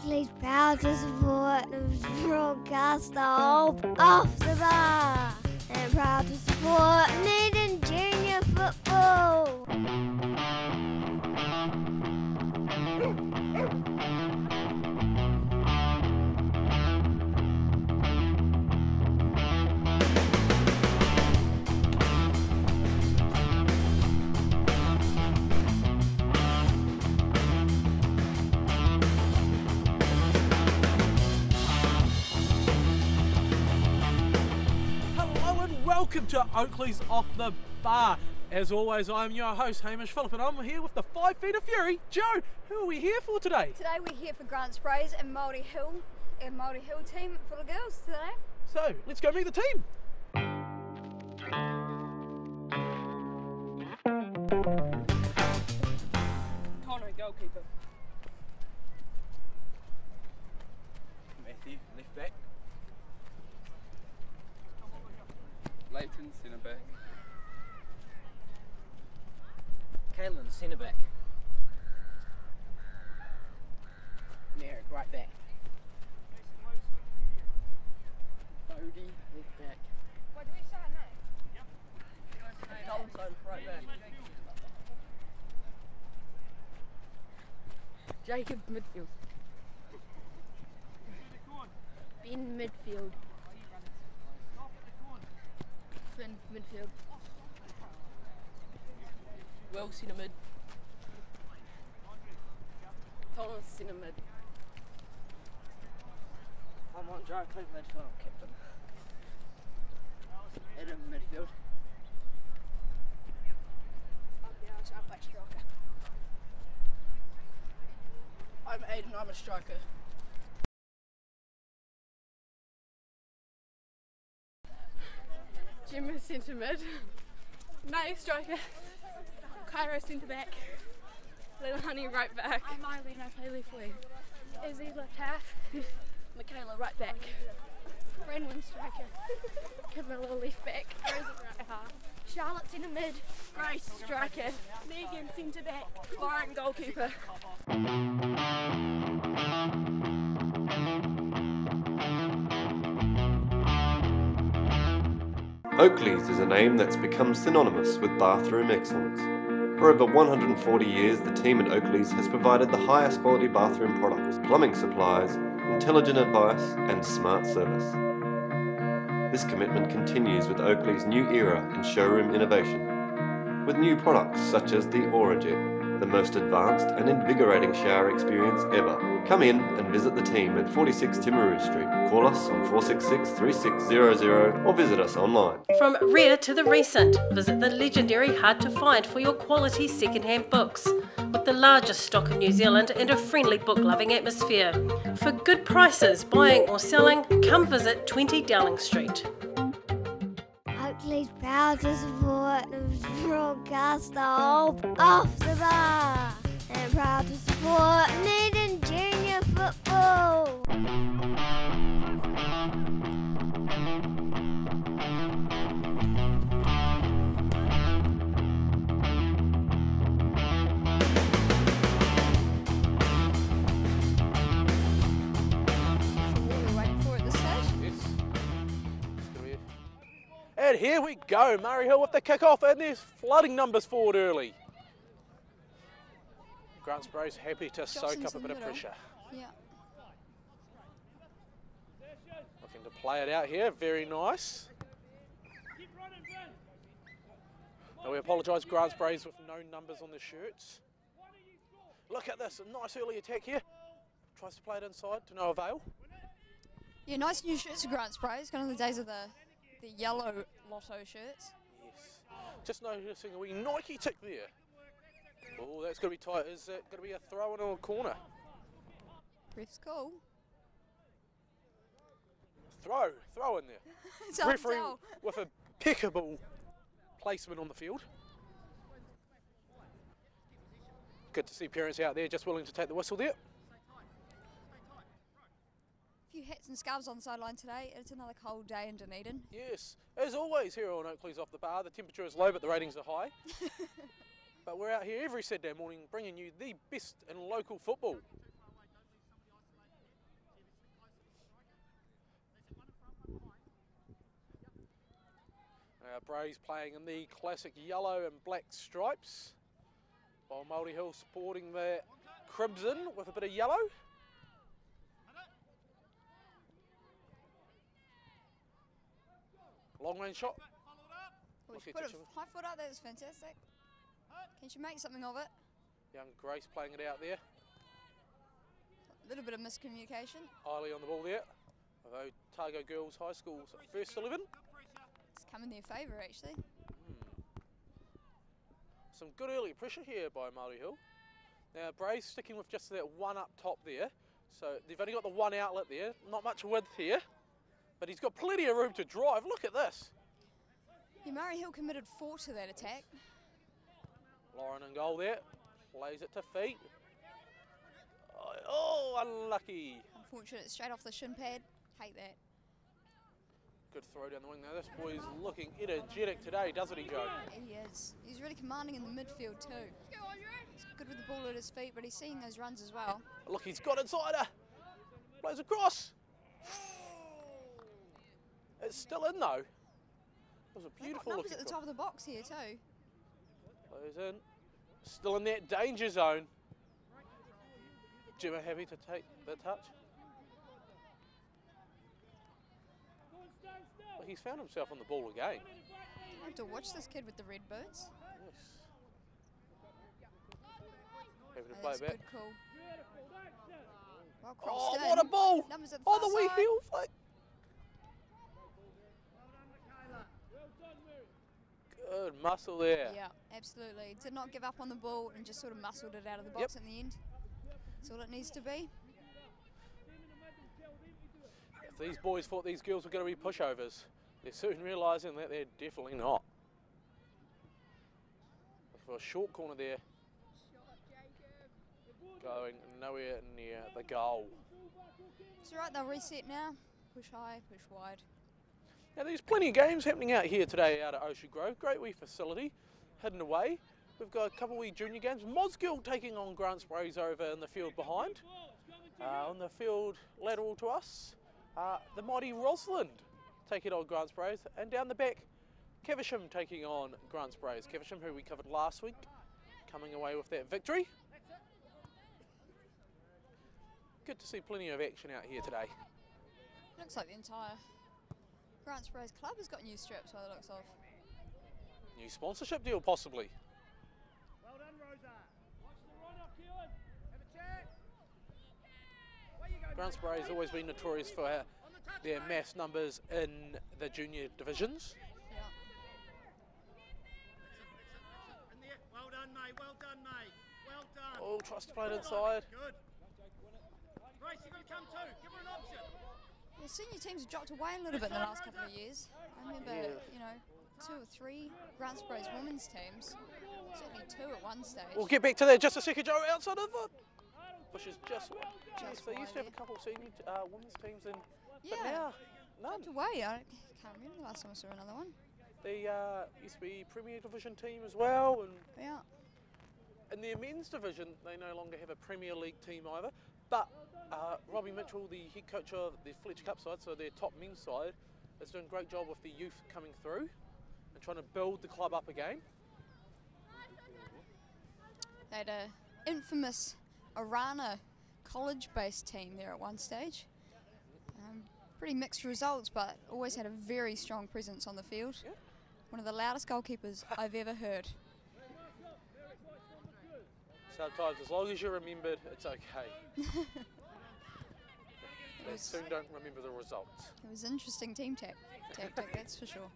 Oakleys proud to support the broadcaster off the bar, and proud to support Needham Junior football. Welcome to Oakleys Off the Bar. As always, I'm your host, Hamish Phillip, and I'm here with the 5 Feet of Fury. Joe, who are we here for today? Today we're here for Grant Sprays and Maori Hill team for the girls today. So, let's go meet the team. Connor, goalkeeper. Matthew, left back. Leighton, centre back. Caelan, centre back. Merrick, right back. Bodie, left back. What do we say now? Dalton, right back. Jacob, midfield. Ben, midfield. Finn, midfield. Will, centre mid. Thomas, centre mid. I'm on Joe, midfield, I'm captain. Adam, midfield. I'll play striker. I'm Aiden, I'm a striker. Gemma centre mid, May striker, Cairo centre back, Lena Honey right back. I'm Eileen, I play left wing. Izzy left half, Michaela right back. Brenwyn striker, Camilla left back, Rosa right half, Charlotte centre mid. Grace striker, Megan centre back, Lauren goalkeeper. Oakleys is a name that's become synonymous with bathroom excellence. For over 140 years, the team at Oakleys has provided the highest quality bathroom products, plumbing supplies, intelligent advice, and smart service. This commitment continues with Oakleys' new era in showroom innovation, with new products such as the Aura Jet, the most advanced and invigorating shower experience ever. Come in and visit the team at 46 Timaru Street. Call us on 466-3600 or visit us online. From rare to the recent, visit the legendary Hard to Find for your quality second-hand books, with the largest stock in New Zealand and a friendly book-loving atmosphere. For good prices, buying or selling, come visit 20 Dowling Street. Oakleys proud to support the broadcaster off the bar, and proud to support Needham Junior football. We're waiting for it this stage. And here we go, Maori Hill with the kick-off, and there's flooding numbers forward early. Grant Sprays happy to soak up a bit of pressure. Yeah. Looking to play it out here, very nice. Now we apologise, Grant Sprays with no numbers on their shirts. Look at this, a nice early attack here. Tries to play it inside to no avail. Yeah, nice new shirts for Grant Sprays, kind of the days of the yellow Lotto shirts. Yes. Just noticing a wee Nike tick there. Oh, that's going to be tight. Is it going to be a throw in or a corner? Ref's cool. Throw in there. It's hard to Referee tell. with a impeccable placement on the field. Good to see parents out there just willing to take the whistle there. A few hats and scarves on the sideline today. It's another cold day in Dunedin. Yes, as always here on Oakleys Off the Bar, the temperature is low but the ratings are high. But we're out here every Saturday morning bringing you the best in local football. Brays playing in the classic yellow and black stripes, while Maori Hill sporting their crimson with a bit of yellow. Long range shot. Oh, she put a high foot up there, that's fantastic. Can she make something of it? Young Grace playing it out there. A little bit of miscommunication. Eiley on the ball there. Otago Girls High School's first 11. It's come in their favour actually. Some good early pressure here by Maori Hill. Now Brays sticking with just that one up top there. So they've only got the one outlet there, not much width here. But he's got plenty of room to drive. Look at this. Yeah, Maori Hill committed 4 to that attack. Lauren in goal there. Lays it to feet. Oh, unlucky. Unfortunate, straight off the shin pad. Hate that. Good throw down the wing now. This boy's looking energetic today, doesn't he, Joe? He is. He's really commanding in the midfield too. He's good with the ball at his feet, but he's seeing those runs as well. Look, he's got inside her. Plays across. It's still in though. It was a beautiful numbers looking at the top of the box here too. Plays in. Still in that danger zone. Jimmer happy to take the touch. Well, he's found himself on the ball again. I have to watch this kid with the red boots. Yes. Happy to Oh, play that's a back. good call. Well crossed Oh, in. what a ball! Numbers at the Oh, far the wee side. heel flick. Good muscle there. Yeah, absolutely. Did not give up on the ball and just sort of muscled it out of the box in the end. That's all it needs to be. If these boys thought these girls were going to be pushovers, they're soon realising that they're definitely not. For a short corner there. Going nowhere near the goal. It's all right, they'll reset now. Push high, push wide. Now there's plenty of games happening out here today out at Ocean Grove. Great wee facility, hidden away. We've got a couple wee junior games. Mosgill taking on Grants Brays over in the field behind. On the field lateral to us, the mighty Roslyn taking on Grants Brays. And down the back, Caversham taking on Grants Brays. Caversham, who we covered last week, coming away with that victory. Good to see plenty of action out here today. Looks like the entire Grants Brays club has got new strips by the looks of. New sponsorship deal, possibly. Well done, Rosa. Watch the run up, Keelan. Have a check. Where you go, Grants Brays always been notorious for their mass numbers in the junior divisions. Yeah. In there. Well done, mate. Well done, mate. Well done. Oh, tries to play it inside. Good. Grace, you've got to come too. Give her an option. The senior teams have dropped away a little bit in the last couple of years. I remember, you know, 2 or 3 Grants Brays women's teams. Certainly 2 at one stage. We'll get back to that just a second, Joe. Outside of it. Pushes just. Yes, they used to have a couple of senior women's teams in, but now none. Dropped away. I can't remember the last time I saw another one. The used to be Premier Division team as well, and Yeah. in their men's division they no longer have a Premier League team either. But Robbie Mitchell, the head coach of the Fletcher Cup side, so their top men's side, is doing a great job with the youth coming through and trying to build the club up again. They had an infamous Arana college-based team there at one stage. Pretty mixed results, but always had a very strong presence on the field. Yeah. One of the loudest goalkeepers I've ever heard. Sometimes, as long as you remembered, it's okay. They soon don't remember the results. It was an interesting team tactic, that's for sure.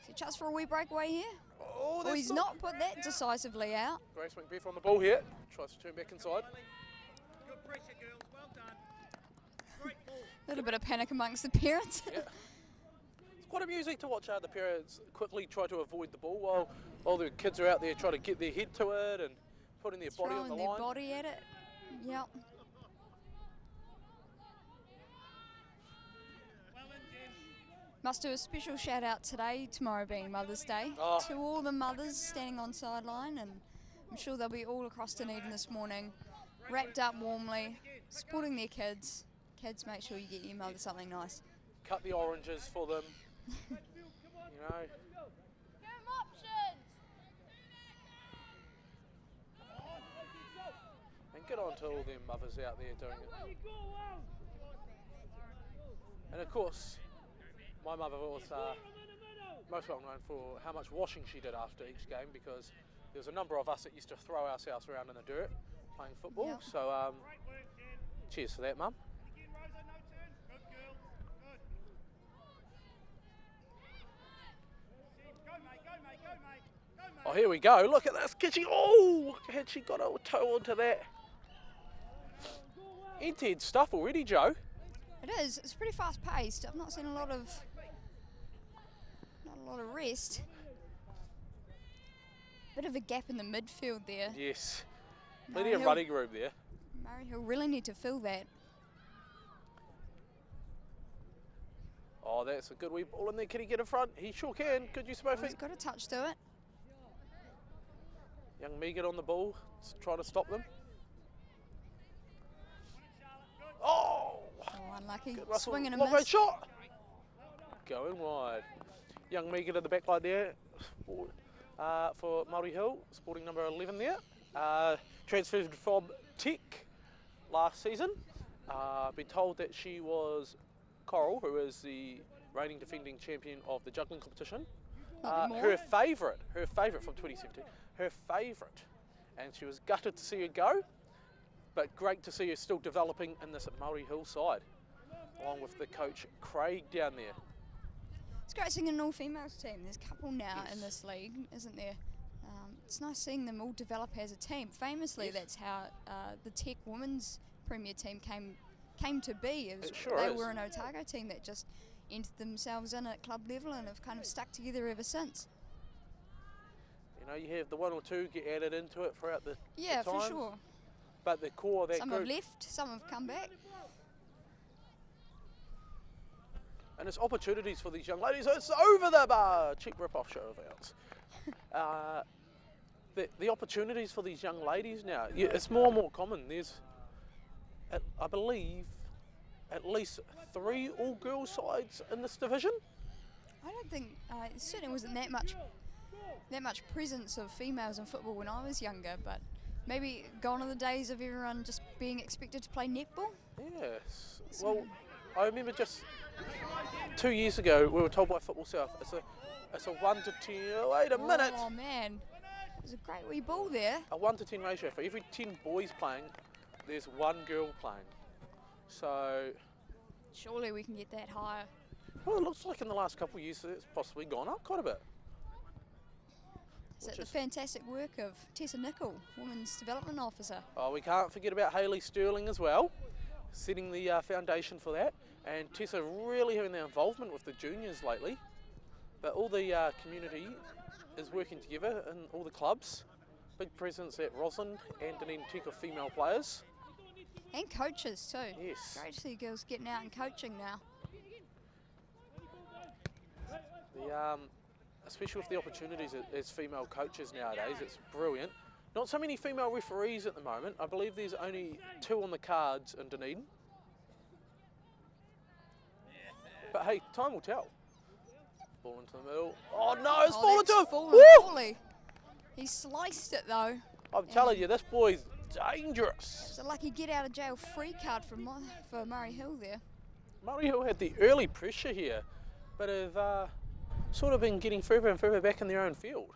Is it just for a wee breakaway here? Oh, He's not put that decisively out. Grace Macbeth on the ball here. Tries to turn back inside. Good pressure, girls. Well done. Great ball. A little bit of panic amongst the parents. Yeah. It's quite amusing to watch the parents quickly try to avoid the ball while the kids are out there trying to get their head to it and putting their body on the Throwing line. their body at it. Yep. Must do a special shout out today, tomorrow being Mother's Day, to all the mothers standing on sideline, and I'm sure they'll be all across Dunedin this morning, wrapped up warmly, supporting their kids. Kids, make sure you get your mother something nice. Cut the oranges for them. know. Give him options. And get on to all them mothers out there doing it. And of course, my mother was most well known for how much washing she did after each game, because there was a number of us that used to throw ourselves around in the dirt playing football. Yep. So cheers for that, Mum. Oh, here we go. Look at this. Oh, had she got a toe onto that? Head stuff already, Joe. It is. It's pretty fast paced. I've not seen not a lot of rest. Bit of a gap in the midfield there. Yes. Plenty of running room there. Murray Hill really need to fill that. Oh, that's a good wee ball in there. Can he get in front? He sure can. Good use of both feet. He's got a touch to it. Young Megan on the ball, trying to stop them. Oh! Unlucky. Good Russell. Swing and a Long range miss. shot. Going wide. Young Megan in the back line there for Maori Hill, sporting number 11 there. Transferred from Tech last season. Been told that she was Coral, who is the reigning defending champion of the juggling competition. Her favourite from 2017. Her favourite. And she was gutted to see her go, but great to see her still developing in this Maori Hill side, along with the coach Craig down there. It's great seeing an all-females team. There's a couple now in this league, isn't there? It's nice seeing them all develop as a team. Famously, that's how the Tech Women's Premier Team came to be. They were an Otago team that just entered themselves in at club level and have kind of stuck together ever since. You know, you have the one or two get added into it throughout the Yeah, time, for sure. but the core of that some group. Some have left, some have come back. And it's opportunities for these young ladies. It's over the bar. Cheap rip-off show of ours. The opportunities for these young ladies now, it's more and more common. There's, I believe, at least 3 all-girls sides in this division. I don't think, it certainly wasn't that much presence of females in football when I was younger, but maybe gone are the days of everyone just being expected to play netball. Yes. Well, I remember just 2 years ago we were told by Football South it's a 1 to 10. Wait a minute. Oh man, there's a great wee ball there. A 1 to 10 ratio. For every 10 boys playing, there's 1 girl playing. So surely we can get that higher. Well, it looks like in the last couple of years it's possibly gone up quite a bit. Is it the fantastic work of Tessa Nicol, Women's Development Officer? Oh, we can't forget about Hayley Sterling as well, setting the foundation for that. And Tessa really having their involvement with the juniors lately. But all the community is working together in all the clubs. Big presence at Roslyn and Dunedin Tech of female players. And coaches too. Yes. Great to see girls getting out and coaching now. Especially with the opportunities as female coaches nowadays, it's brilliant. Not so many female referees at the moment. I believe there's only 2 on the cards in Dunedin. But hey, time will tell. Ball into the middle. Oh no, it's fallen to him! Fully. He sliced it though. I'm telling you, this boy's dangerous. It's a lucky get out of jail free card for Murray Hill there. Murray Hill had the early pressure here, but have sort of been getting further and further back in their own field.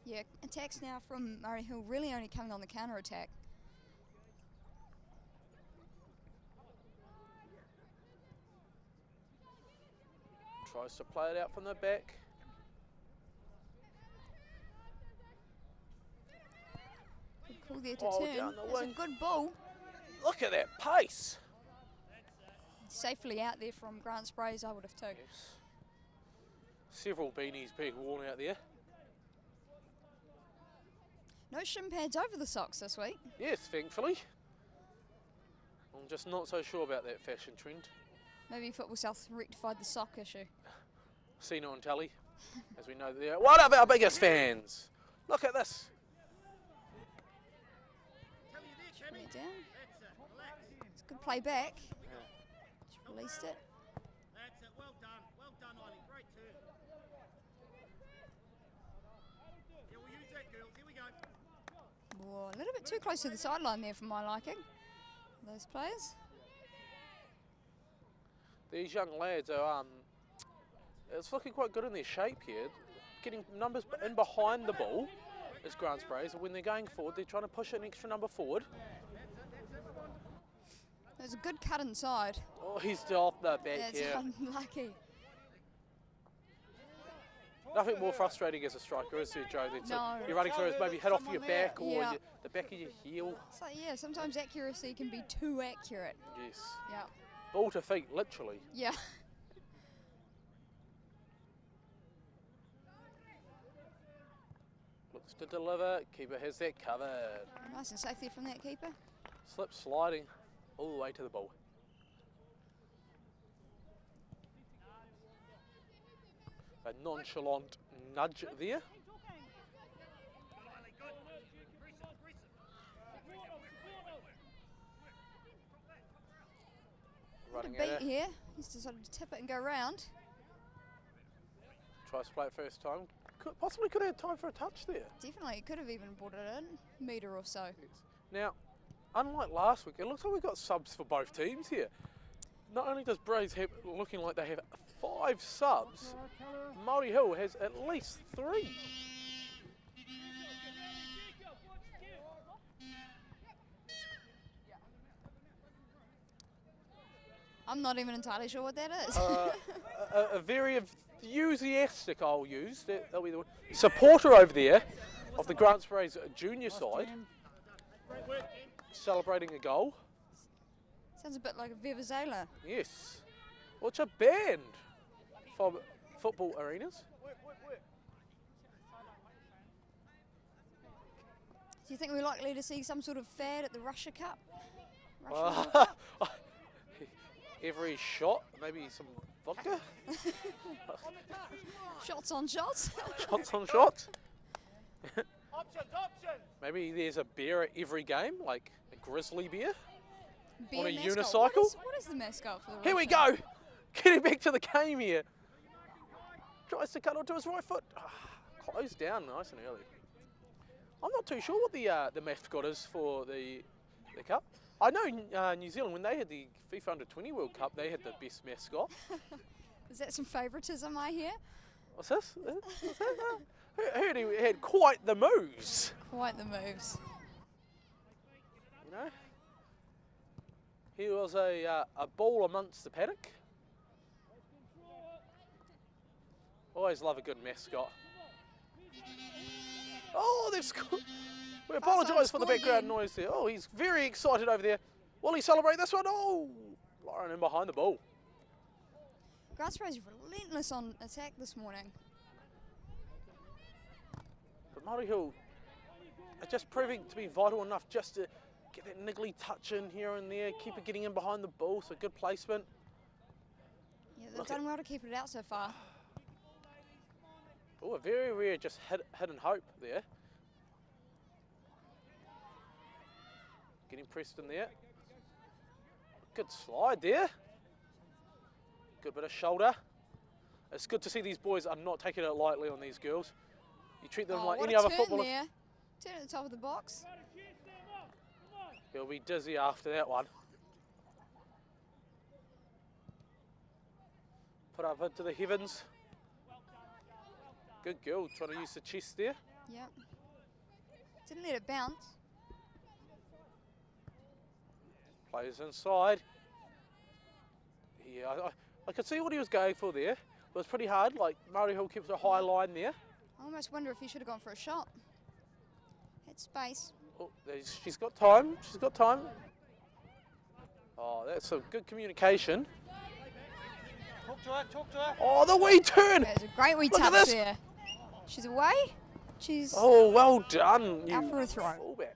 Yeah, attacks now from Murray Hill really only coming on the counter-attack. Tries to play it out from the back. Good call there to turn. That's a good ball. Look at that pace. Safely out there from Grant Sprays, I would have too. Yes. Several beanies being worn out there. No shin pads over the socks this week. Yes, thankfully. I'm just not so sure about that fashion trend. Maybe Football South rectified the sock issue. Seen it on telly, as we know they're one of our biggest fans. Look at this. Put it down. It's a good play back. Just released it. That's it. Well done, Ollie. Great turn. Oh, a little bit too close to the sideline there for my liking, those players. These young lads are, it's looking quite good in their shape here. Getting numbers in behind the ball is Grant Sprays, and when they're going forward, they're trying to push an extra number forward. There's a good cut inside. Oh, he's off the back That's here. unlucky. Nothing more frustrating as a striker, is there, Joe? No. You're running through, maybe hit off your back or Yeah. the back of your heel. So yeah, sometimes accuracy can be too accurate. Yes. Yeah. Ball to feet, literally. Yeah. Looks to deliver. Keeper has that covered. Nice and safe there from that keeper. Slip sliding all the way to the ball. A nonchalant nudge there. Running Beat at it. here. He's decided to tip it and go round. Tries to play it first time. Possibly could have had time for a touch there. Definitely, could have even brought it in, metre or so. Yes. Now, unlike last week, it looks like we've got subs for both teams here. Not only does Braves have looking like they have 5 subs, Maori Hill has at least 3. I'm not even entirely sure what that is. A very enthusiastic, I'll use, that'll be the word, supporter over there of the Grant Sprays junior side, celebrating a goal. Sounds a bit like a Vuvuzela. Yes. Well, it's a band for football arenas. Do you think we're likely to see some sort of fad at the Russia Cup? Russia World Cup? Every shot, maybe some vodka? Shots on shots. Shots on shots? Options. Maybe there's a beer at every game, like a grizzly beer? Beer On a mascot. unicycle? What is the mascot for the Here we Russia? go! Getting back to the game here. Tries to cut onto his right foot. Closed down nice and early. I'm not too sure what the mascot is for the cup. I know New Zealand, when they had the FIFA Under-20 World Cup, they had the best mascot. Is that some favouritism I hear? What's this? I heard he had quite the moves. Quite the moves. You know? He was a ball amongst the paddock. Always love a good mascot. Oh, they've scored. We apologise for the background noise there. Oh, he's very excited over there. Will he celebrate this one? Oh, Lauren in behind the ball. Grant Spray's relentless on attack this morning. But Maori Hill are just proving to be vital enough just to get that niggly touch in here and there, keep it getting in behind the ball, so good placement. Yeah, they've done well to keep it out so far. Oh, a very rare just hidden hope there. Getting pressed in there. Good slide there. Good bit of shoulder. It's good to see these boys are not taking it lightly on these girls. You treat them like what any a other turn footballer. there. Turn at the top of the box. He'll be dizzy after that one. Put up into the heavens. Good girl, trying to use the chest there. Yep. Didn't let it bounce. Plays inside. Yeah, I could see what he was going for there. It was pretty hard, like Maori Hill keeps a high line there. I almost wonder if he should have gone for a shot. Had space. Oh, she's got time, she's got time. Oh, that's some good communication. Talk to her. Oh, the wee turn! There's a great wee Look at touch this. there. She's away. She's Oh, well done, you out for a throw. fullback.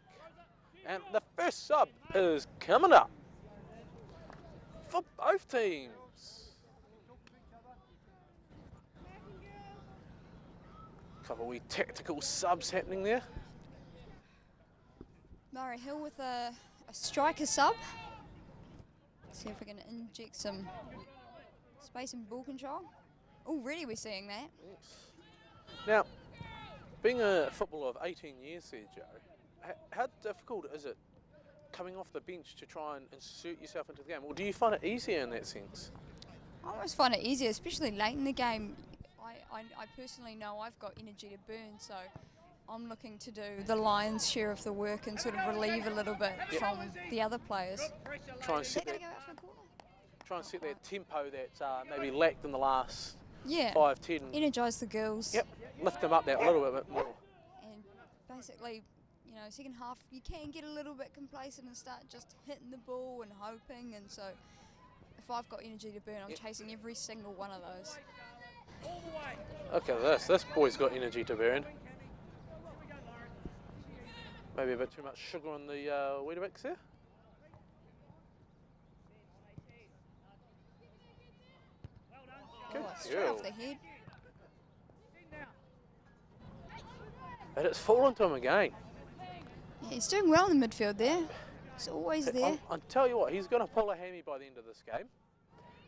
And the first sub is coming up for both teams. Couple wee tactical subs happening there. Maori Hill with a striker sub. See if we can inject some space and ball control. Already we're seeing that. Yes. Now, being a footballer of 18 years there, Joe, How difficult is it coming off the bench to try and insert yourself into the game? Or do you find it easier in that sense? I always find it easier, especially late in the game. I personally know I've got energy to burn, so I'm looking to do the lion's share of the work and sort of relieve a little bit from the other players. Try and set that tempo that maybe lacked in the last 5, 10. Energise the girls. Yep, lift them up that little bit more. And basically, you know, second half you can get a little bit complacent and start just hitting the ball and hoping, and so if I've got energy to burn, I'm chasing every single one of those. Look at this boy's got energy to burn. Maybe a bit too much sugar on the Weetabix there. Good Straight off the head. And it's fallen to him again. Yeah, he's doing well in the midfield there. He's always there. I'll tell you what, he's going to pull a hammy by the end of this game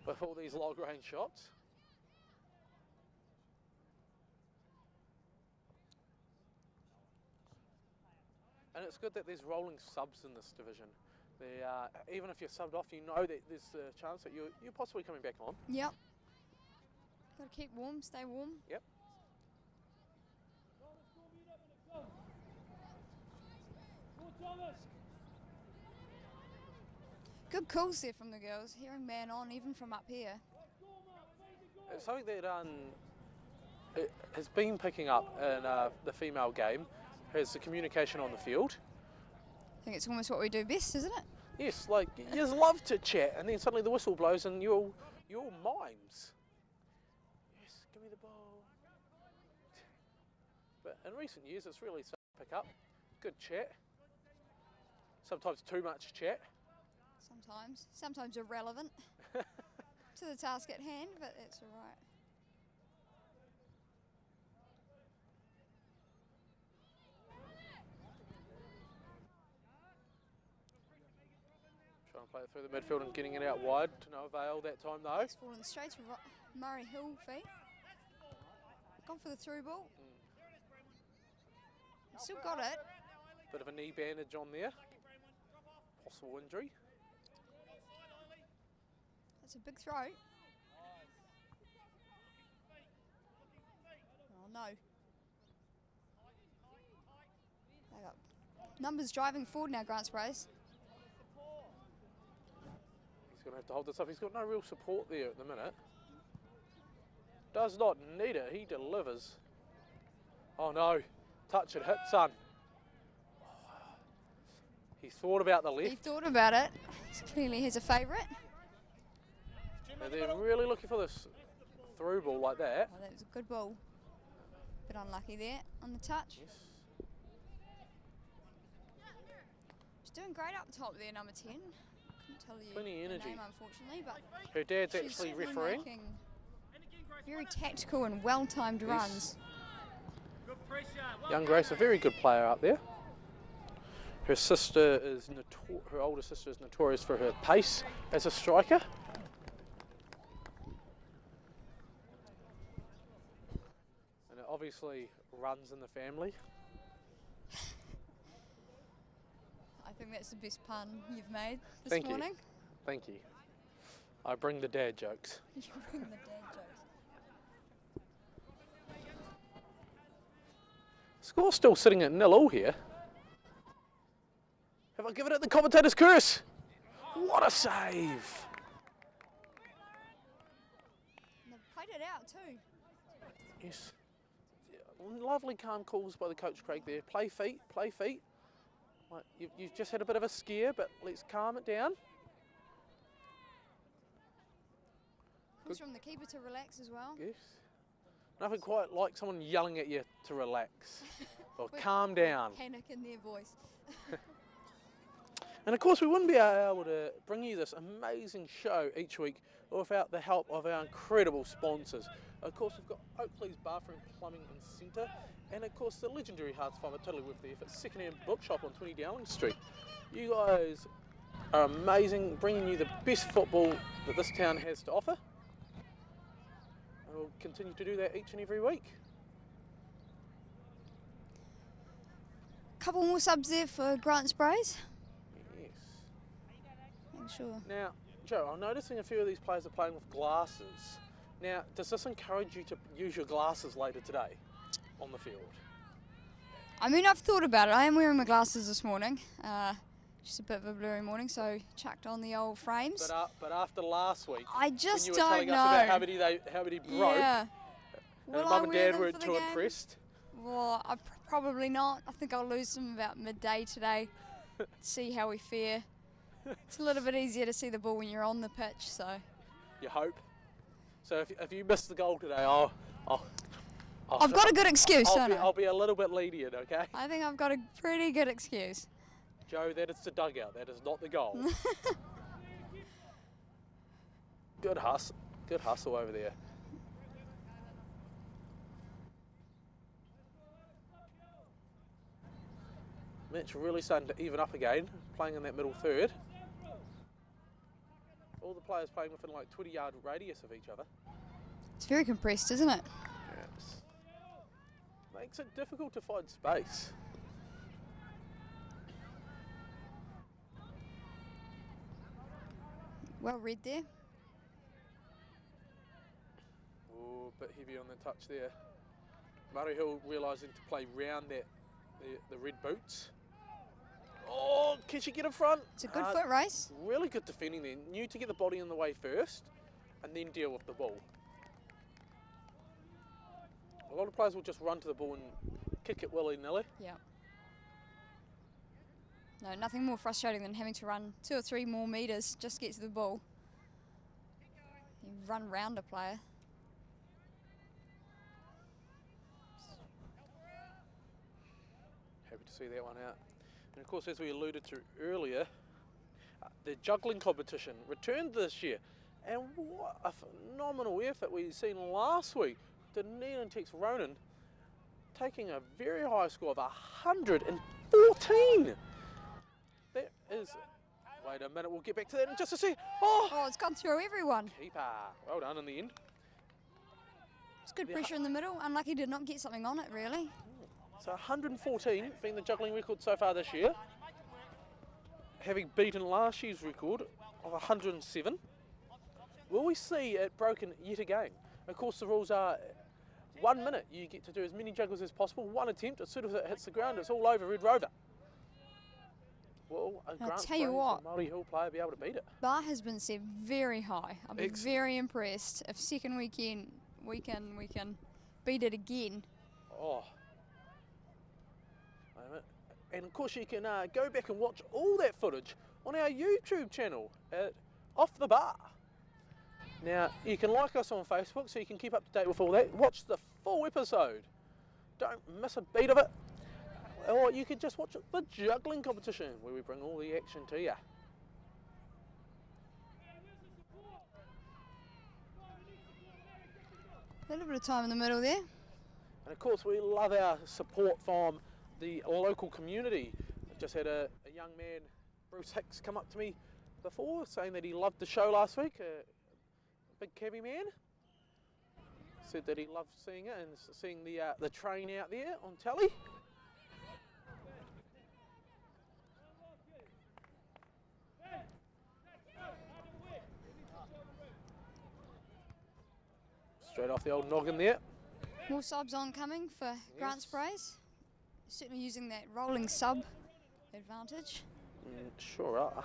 with all these long range shots. And it's good that there's rolling subs in this division. Even if you're subbed off, you know that there's a chance that you're possibly coming back on. Yep. Got to keep warm, stay warm. Yep. Good calls there from the girls, hearing man on even from up here. It's something that it has been picking up in the female game, is the communication on the field. I think it's almost what we do best, isn't it? Yes, like you just love to chat, and then suddenly the whistle blows and you're mimes. Yes, give me the ball. But in recent years, it's really started to pick up. Good chat. Sometimes too much chat. Sometimes irrelevant to the task at hand, but it's all right. Trying to play it through the midfield and getting it out wide to no avail that time though. It's fallen straight to Murray Hill feet. Gone for the through ball. Still got it. Bit of a knee bandage on there. Possible injury. That's a big throw. Oh no. They got numbers driving forward now, Grant Sprays. He's going to have to hold this up. He's got no real support there at the minute. Does not need it. He delivers. Oh no. Touch it. Hit, son. He thought about the left. He thought about it. He's clearly has a favourite. And they're really looking for this through ball like that. Oh, that was a good ball. Bit unlucky there on the touch. Yes. She's doing great up top there, number 10. Couldn't tell you Plenty of energy. her name, unfortunately, but her dad's she's actually certainly refereeing. making very tactical and well-timed runs. Young Grace, a very good player up there. Her sister is her older sister is notorious for her pace as a striker. And it obviously runs in the family. I think that's the best pun you've made this morning. Thank you. I bring the dad jokes. You bring the dad jokes. Score's still sitting at 0-0 here. Have I given it the commentator's curse? What a save! And they've played it out too. Yes. Lovely calm calls by the coach Craig there. Play feet, play feet. Like, you've just had a bit of a scare, but let's calm it down. Comes from the keeper to relax as well. Yes. Nothing quite like someone yelling at you to relax or calm down. Panic in their voice. And of course we wouldn't be able to bring you this amazing show each week without the help of our incredible sponsors. Of course we've got Oakleys Bathroom Plumbing and Centre, and of course the legendary Hearts 5 are totally with the effort second-hand bookshop on 20 Dowling Street. You guys are amazing, bringing you the best football that this town has to offer. And we'll continue to do that each and every week. couple more subs there for Grant Sprays. Yes. Make sure. Now, Joe, I'm noticing a few of these players are playing with glasses. Now, does this encourage you to use your glasses later today on the field? I mean, I've thought about it. I am wearing my glasses this morning. Just a bit of a blurry morning, so chucked on the old frames. But after last week, I just when you were telling don't us know. about how many broke, Yeah. and Will I Mum and wear Dad them weren't for the too game? impressed. Well, probably not. I think I'll lose them about midday today. See how we fare. It's a little bit easier to see the ball when you're on the pitch, so. You hope. So if you miss the goal today, I've got a good excuse, don't I? I'll be a little bit lenient, okay? I think I've got a pretty good excuse. Joe, that is the dugout. That is not the goal. Good hustle over there. Mitch really starting to even up again, playing in that middle third. All the players playing within like 20-yard radius of each other. It's very compressed, isn't it? Yes. Makes it difficult to find space. Well read there. Oh, a bit heavy on the touch there. Murray Hill realising to play round the red boots. Oh, can she get in front? It's a good foot race. Really good defending there. Knew to get the body in the way first and then deal with the ball. A lot of players will just run to the ball and kick it willy-nilly. Yeah. No, nothing more frustrating than having to run 2 or 3 more metres just to get to the ball. You run round a player. Happy to see that one out. And of course, as we alluded to earlier, the juggling competition returned this year. And what a phenomenal effort we've seen last week. Dunedin Tex Ronan taking a very high score of 114. That is, wait a minute, we'll get back to that in just a sec. Oh, it's gone through everyone. Keeper, well done in the end. It's good pressure in the middle. Unlucky to not get something on it, really. So 114 being the juggling record so far this year, having beaten last year's record of 107. Will we see it broken yet again? Of course, the rules are 1 minute. You get to do as many juggles as possible. 1 attempt. As soon as it hits the ground, it's all over. Red Rover. Will a Grant tell you what, Maori Hill player be able to beat it? Bar has been set very high. I'll be very impressed if second weekend we can beat it again. Oh. And of course you can go back and watch all that footage on our YouTube channel at Off the Bar. Now you can like us on Facebook so you can keep up to date with all that. Watch the full episode. Don't miss a beat of it. Or you could just watch the juggling competition where we bring all the action to you. A little bit of time in the middle there. And of course we love our support from the local community. I just had a young man, Bruce Hicks, come up to me before saying that he loved the show last week. A big cabbie man. Said that he loved seeing it and seeing the train out there on telly. Straight off the old noggin there. More subs oncoming for Grant Sprays. Certainly using that rolling sub advantage. Sure are.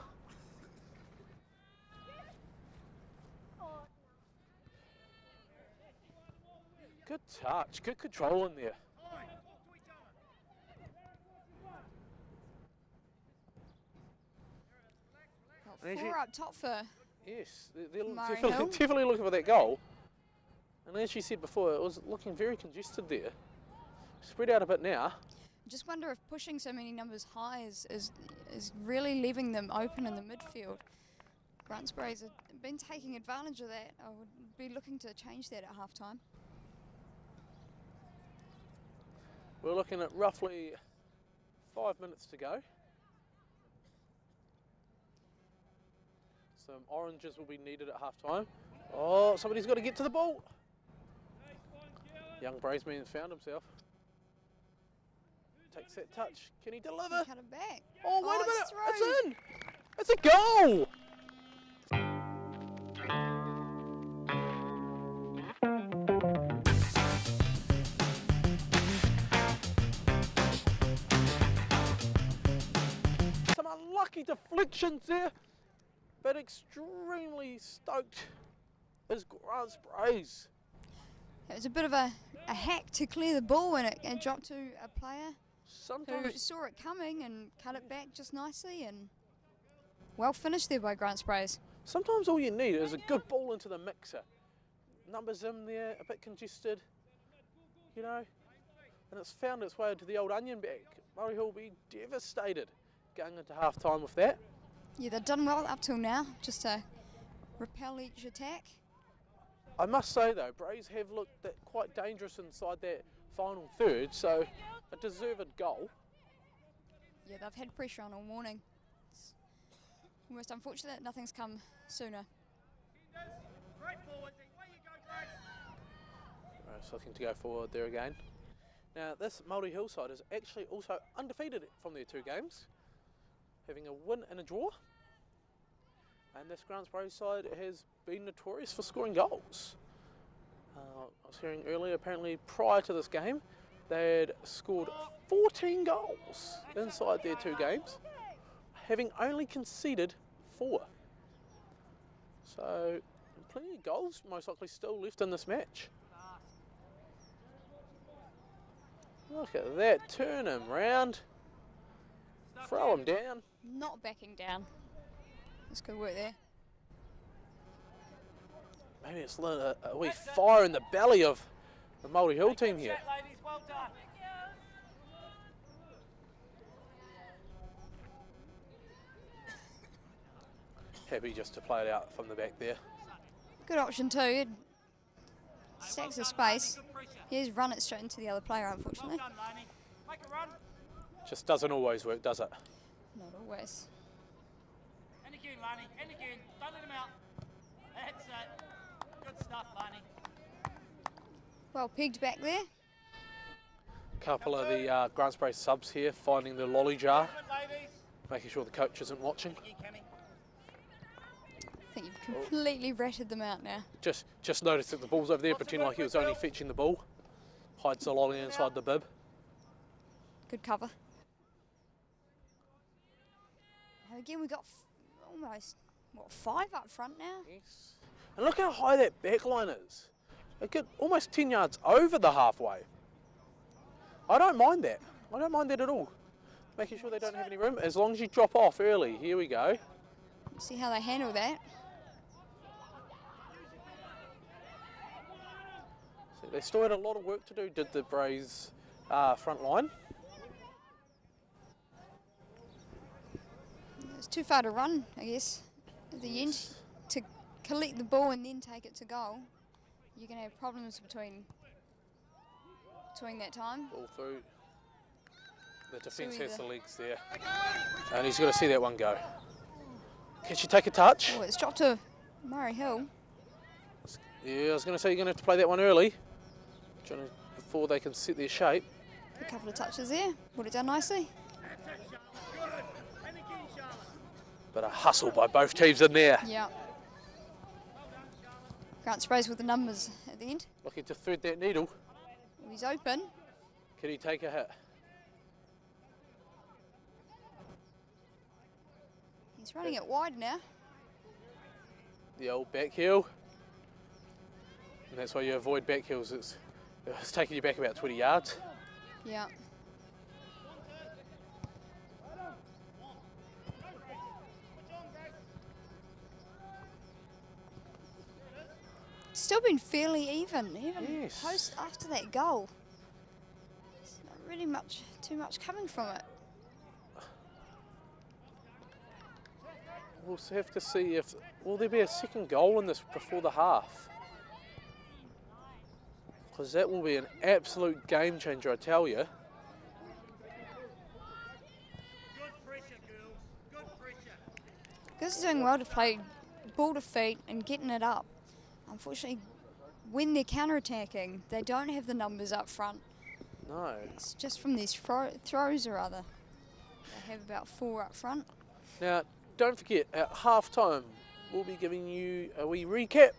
Good touch, good control in there. Well, 4 up top for Yes, they're Maori Hill. definitely looking for that goal. And as you said before, it was looking very congested there. Spread out a bit now. Just wonder if pushing so many numbers high is really leaving them open in the midfield. Grant Sprays have been taking advantage of that. I would be looking to change that at half time. We're looking at roughly 5 minutes to go. Some oranges will be needed at half time. Oh, somebody's got to get to the ball. Young Brazeman's found himself. takes that touch. Can he deliver? Cut it back. Oh, wait a minute. It's It's in. It's a goal. Some unlucky deflections there, but extremely stoked is Grant Sprays. It was a bit of a hack to clear the ball, and it dropped to a player who Sometimes, saw it coming and cut it back just nicely, and well finished there by Grant Sprays. sometimes all you need is a good ball into the mixer. Numbers in there, a bit congested, you know, and it's found its way into the old onion bag. Maori Hill will be devastated going into half time with that. Yeah, they've done well up till now, just to repel each attack. I must say though, Brays have looked quite dangerous inside that final third, so a deserved goal. Yeah, they've had pressure on all morning. It's almost unfortunate that nothing's come sooner. Great forward. Away you go, Grace. Brays looking to go forward there again. Now this Maori Hill side is actually also undefeated from their 2 games, having a win and a draw. And this Grant Sprays side has been notorious for scoring goals. I was hearing earlier, apparently prior to this game, they had scored 14 goals inside their 2 games, having only conceded 4. So plenty of goals most likely still left in this match. Look at that, turn him round, throw him down. Not backing down. That's good work there. Maybe it's lit a wee fire in the belly of the Maori Hill team here. Ladies, well done. Happy just to play it out from the back there. Good option too. It stacks of space. He's run it straight into the other player, unfortunately. Well done, Laney. Make a run. Just doesn't always work, does it? Not always. And again, Laney. And again. Don't let him out. That's it. Good stuff, Laney. Well pegged back there. Couple of the Grant Sprays subs here finding the lolly jar, Good, ladies. making sure the coach isn't watching. You, Cammy. I think you've completely ratted them out now. Just noticed that the ball's over there, pretend like he was only fetching the ball. Hides the lolly inside the bib. Good cover. And again, we got almost, what, 5 up front now? Yes. And look how high that back line is. It get almost 10 yards over the halfway. I don't mind that. I don't mind that at all. Making sure they don't have any room, as long as you drop off early. Here we go. See how they handle that. So they still had a lot of work to do, did the Brays front line. It's too far to run, I guess, at the end. To collect the ball and then take it to goal, you're going to have problems between that time. Ball through. The defence So has either- the legs there. And he's got to see that one go. Can she take a touch? Oh, it's dropped to Maori Hill. Yeah, I was going to say you're going to have to play that one early, before they can set their shape. A couple of touches there. Would it done nicely? But a hustle by both teams in there. Yeah. Grant Sprays with the numbers at the end. Looking to thread that needle. He's open. Can he take a hit? He's running it wide now. The old back heel. And that's why you avoid back heels. It's taking you back about 20 yards. Yeah. Still been fairly even Yes. post after that goal. There's not really too much coming from it. We'll have to see if, will there be a second goal in this before the half? Because that will be an absolute game changer, I tell you. Good pressure, girls. Good pressure. This is doing well to play ball to feet and getting it up. Unfortunately, when they're counter-attacking, they don't have the numbers up front No. It's just from these throws or other. They have about 4 up front. Now, don't forget, at half-time, we'll be giving you a wee recap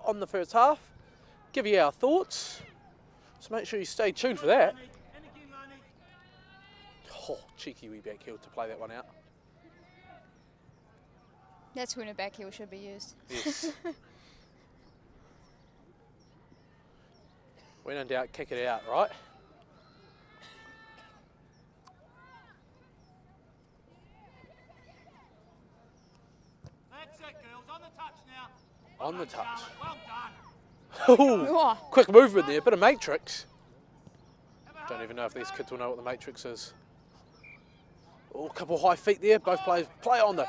on the first half, give you our thoughts, so make sure you stay tuned for that. Oh, cheeky wee back heel to play that one out. That's when a back heel should be used. Yes. When in doubt, kick it out, right? That's it, girls. On the touch now. On the touch. Well done. Oh, quick movement there, bit of matrix. Don't even know if these kids will know what the matrix is. Oh, a couple of high feet there. Both players play on the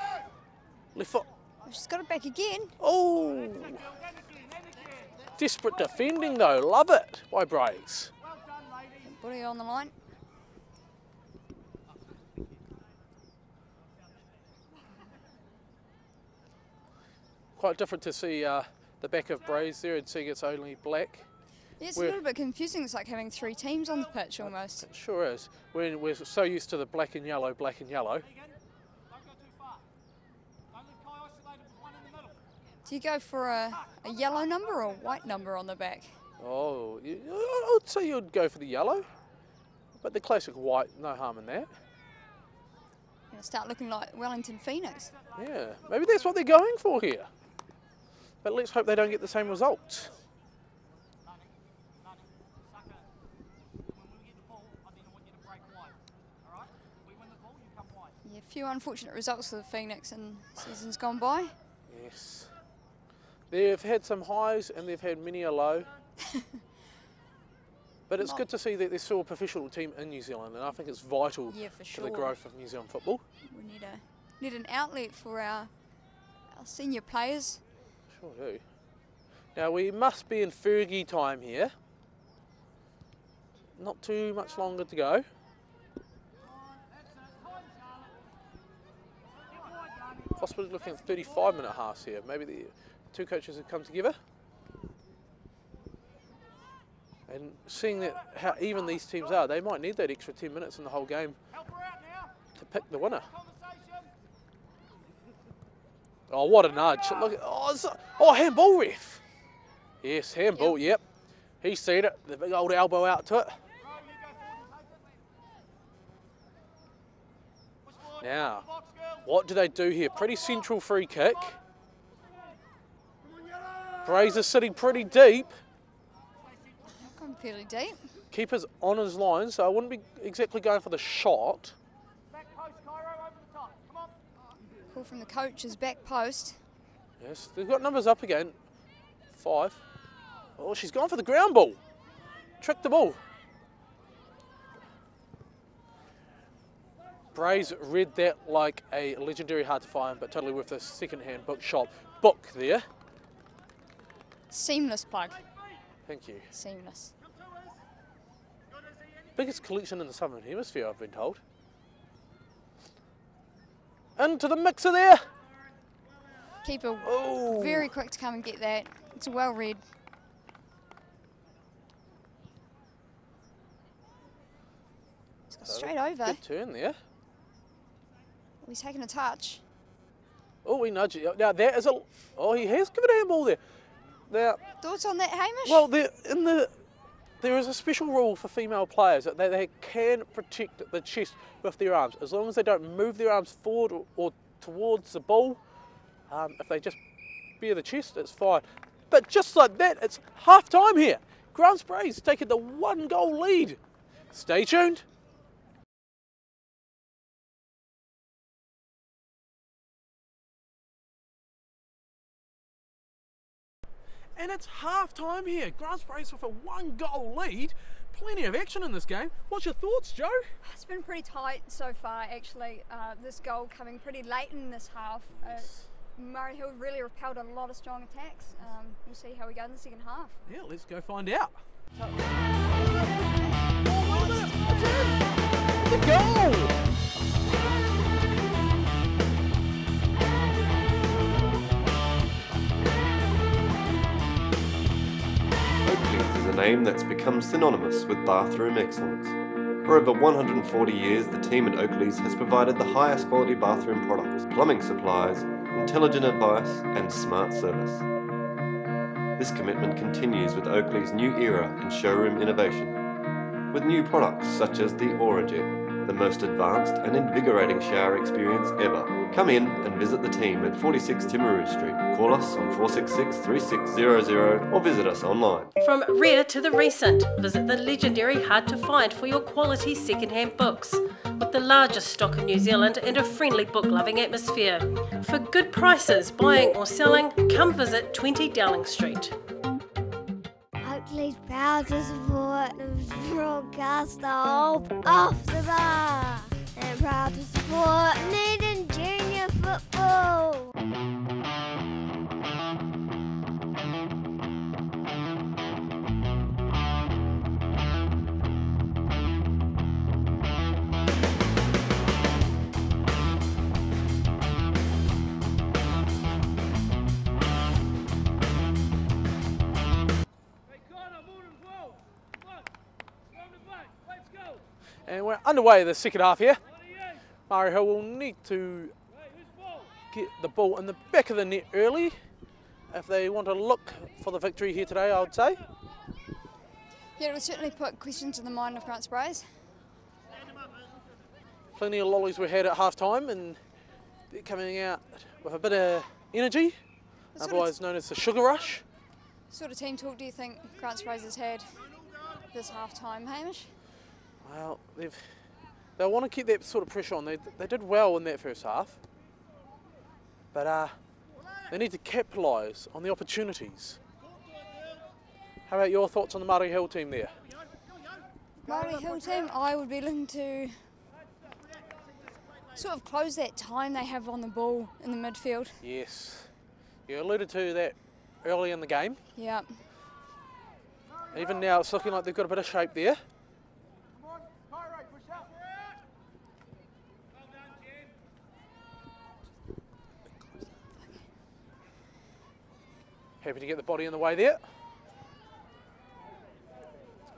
left foot. Oh, she's got it back again. Oh, desperate defending though. Love it by Braves. Body on the line. Quite different to see the back of Braves there and seeing it's only black. Yeah, it's a little bit confusing. It's like having 3 teams on the pitch almost. It sure is. We're so used to the black and yellow, black and yellow. Do you go for a yellow number or a white number on the back? Oh, I'd say you'd go for the yellow, but the classic white, no harm in that. Gonna start looking like Wellington Phoenix. Yeah, maybe that's what they're going for here. But let's hope they don't get the same results. Yeah, a few unfortunate results for the Phoenix in seasons gone by. Yes. They've had some highs and they've had many a low. But it's good to see that there's still a professional team in New Zealand, and I think it's vital for the growth of New Zealand football. We need an outlet for our senior players. Sure do. Now we must be in Fergie time here. Not too much longer to go. Possibly looking at 35-minute halves here. Maybe the two coaches have come together. And seeing that how even these teams are, they might need that extra 10 minutes in the whole game to pick the winner. Oh, what a nudge. Look at, oh, handball ref. Yes, handball, yep. He's seen it, the big old elbow out to it. Now, what do they do here? Pretty central free kick. Braves are sitting pretty deep. Gone fairly deep. Keeper's on his line, so I wouldn't be exactly going for the shot. Call from the coach's back post. Yes, they've got numbers up again. 5. Oh, she's gone for the ground ball. Tricked the ball. Braves read that like a legendary hard to find, but totally worth a second-hand book shop. Book there. Seamless plug. Thank you. Seamless. Biggest collection in the Southern Hemisphere, I've been told. Into the mixer there. Keeper Oh. very quick to come and get that. It's well read. It's got straight over. Good turn there. He's taking a touch. Oh, we nudge it. Now that is a. Oh, he has given a handball there. Now, Thoughts on that, Hamish? well, there is a special rule for female players that they can protect the chest with their arms as long as they don't move their arms forward or towards the ball. If they just bare the chest, it's fine. But just like that, it's half time here. Grants Braves taking the 1-goal lead. Stay tuned. And it's half time here. Grants Braves with a 1-goal lead. Plenty of action in this game. What's your thoughts, Joe? It's been pretty tight so far, actually. This goal coming pretty late in this half. Murray Hill really repelled a lot of strong attacks. We'll see how we go in the second half. Yeah, let's go find out. The goal! Oakleys is a name that's become synonymous with bathroom excellence. For over 140 years, the team at Oakleys has provided the highest quality bathroom products, plumbing supplies, intelligent advice, and smart service. This commitment continues with Oakleys' new era in showroom innovation, with new products such as the Aurajet, the most advanced and invigorating shower experience ever. Come in and visit the team at 46 Timaru Street. Call us on 466-3600 or visit us online. From rare to the recent, visit the legendary Hard to Find for your quality second-hand books, with the largest stock in New Zealand and a friendly book-loving atmosphere. For good prices, buying or selling, come visit 20 Dowling Street. Oakleys proud to support the broadcaster off the bar, and proud to support Needham Junior football. And we're underway the second half here. Maori Hill will need to get the ball in the back of the net early if they want to look for the victory here today, I would say. Yeah, it will certainly put questions in the mind of Grants Braes. Plenty of lollies we had at half time, and they're coming out with a bit of energy, otherwise known as the sugar rush. What sort of team talk do you think Grants Braes has had this half time, Hamish? Well, they want to keep that sort of pressure on. They did well in that first half, but they need to capitalise on the opportunities. How about your thoughts on the Maori Hill team there? Maori Hill team, I would be looking to sort of close that time they have on the ball in the midfield. Yes, you alluded to that early in the game. Yeah. Even now it's looking like they've got a bit of shape there. Happy to get the body in the way there.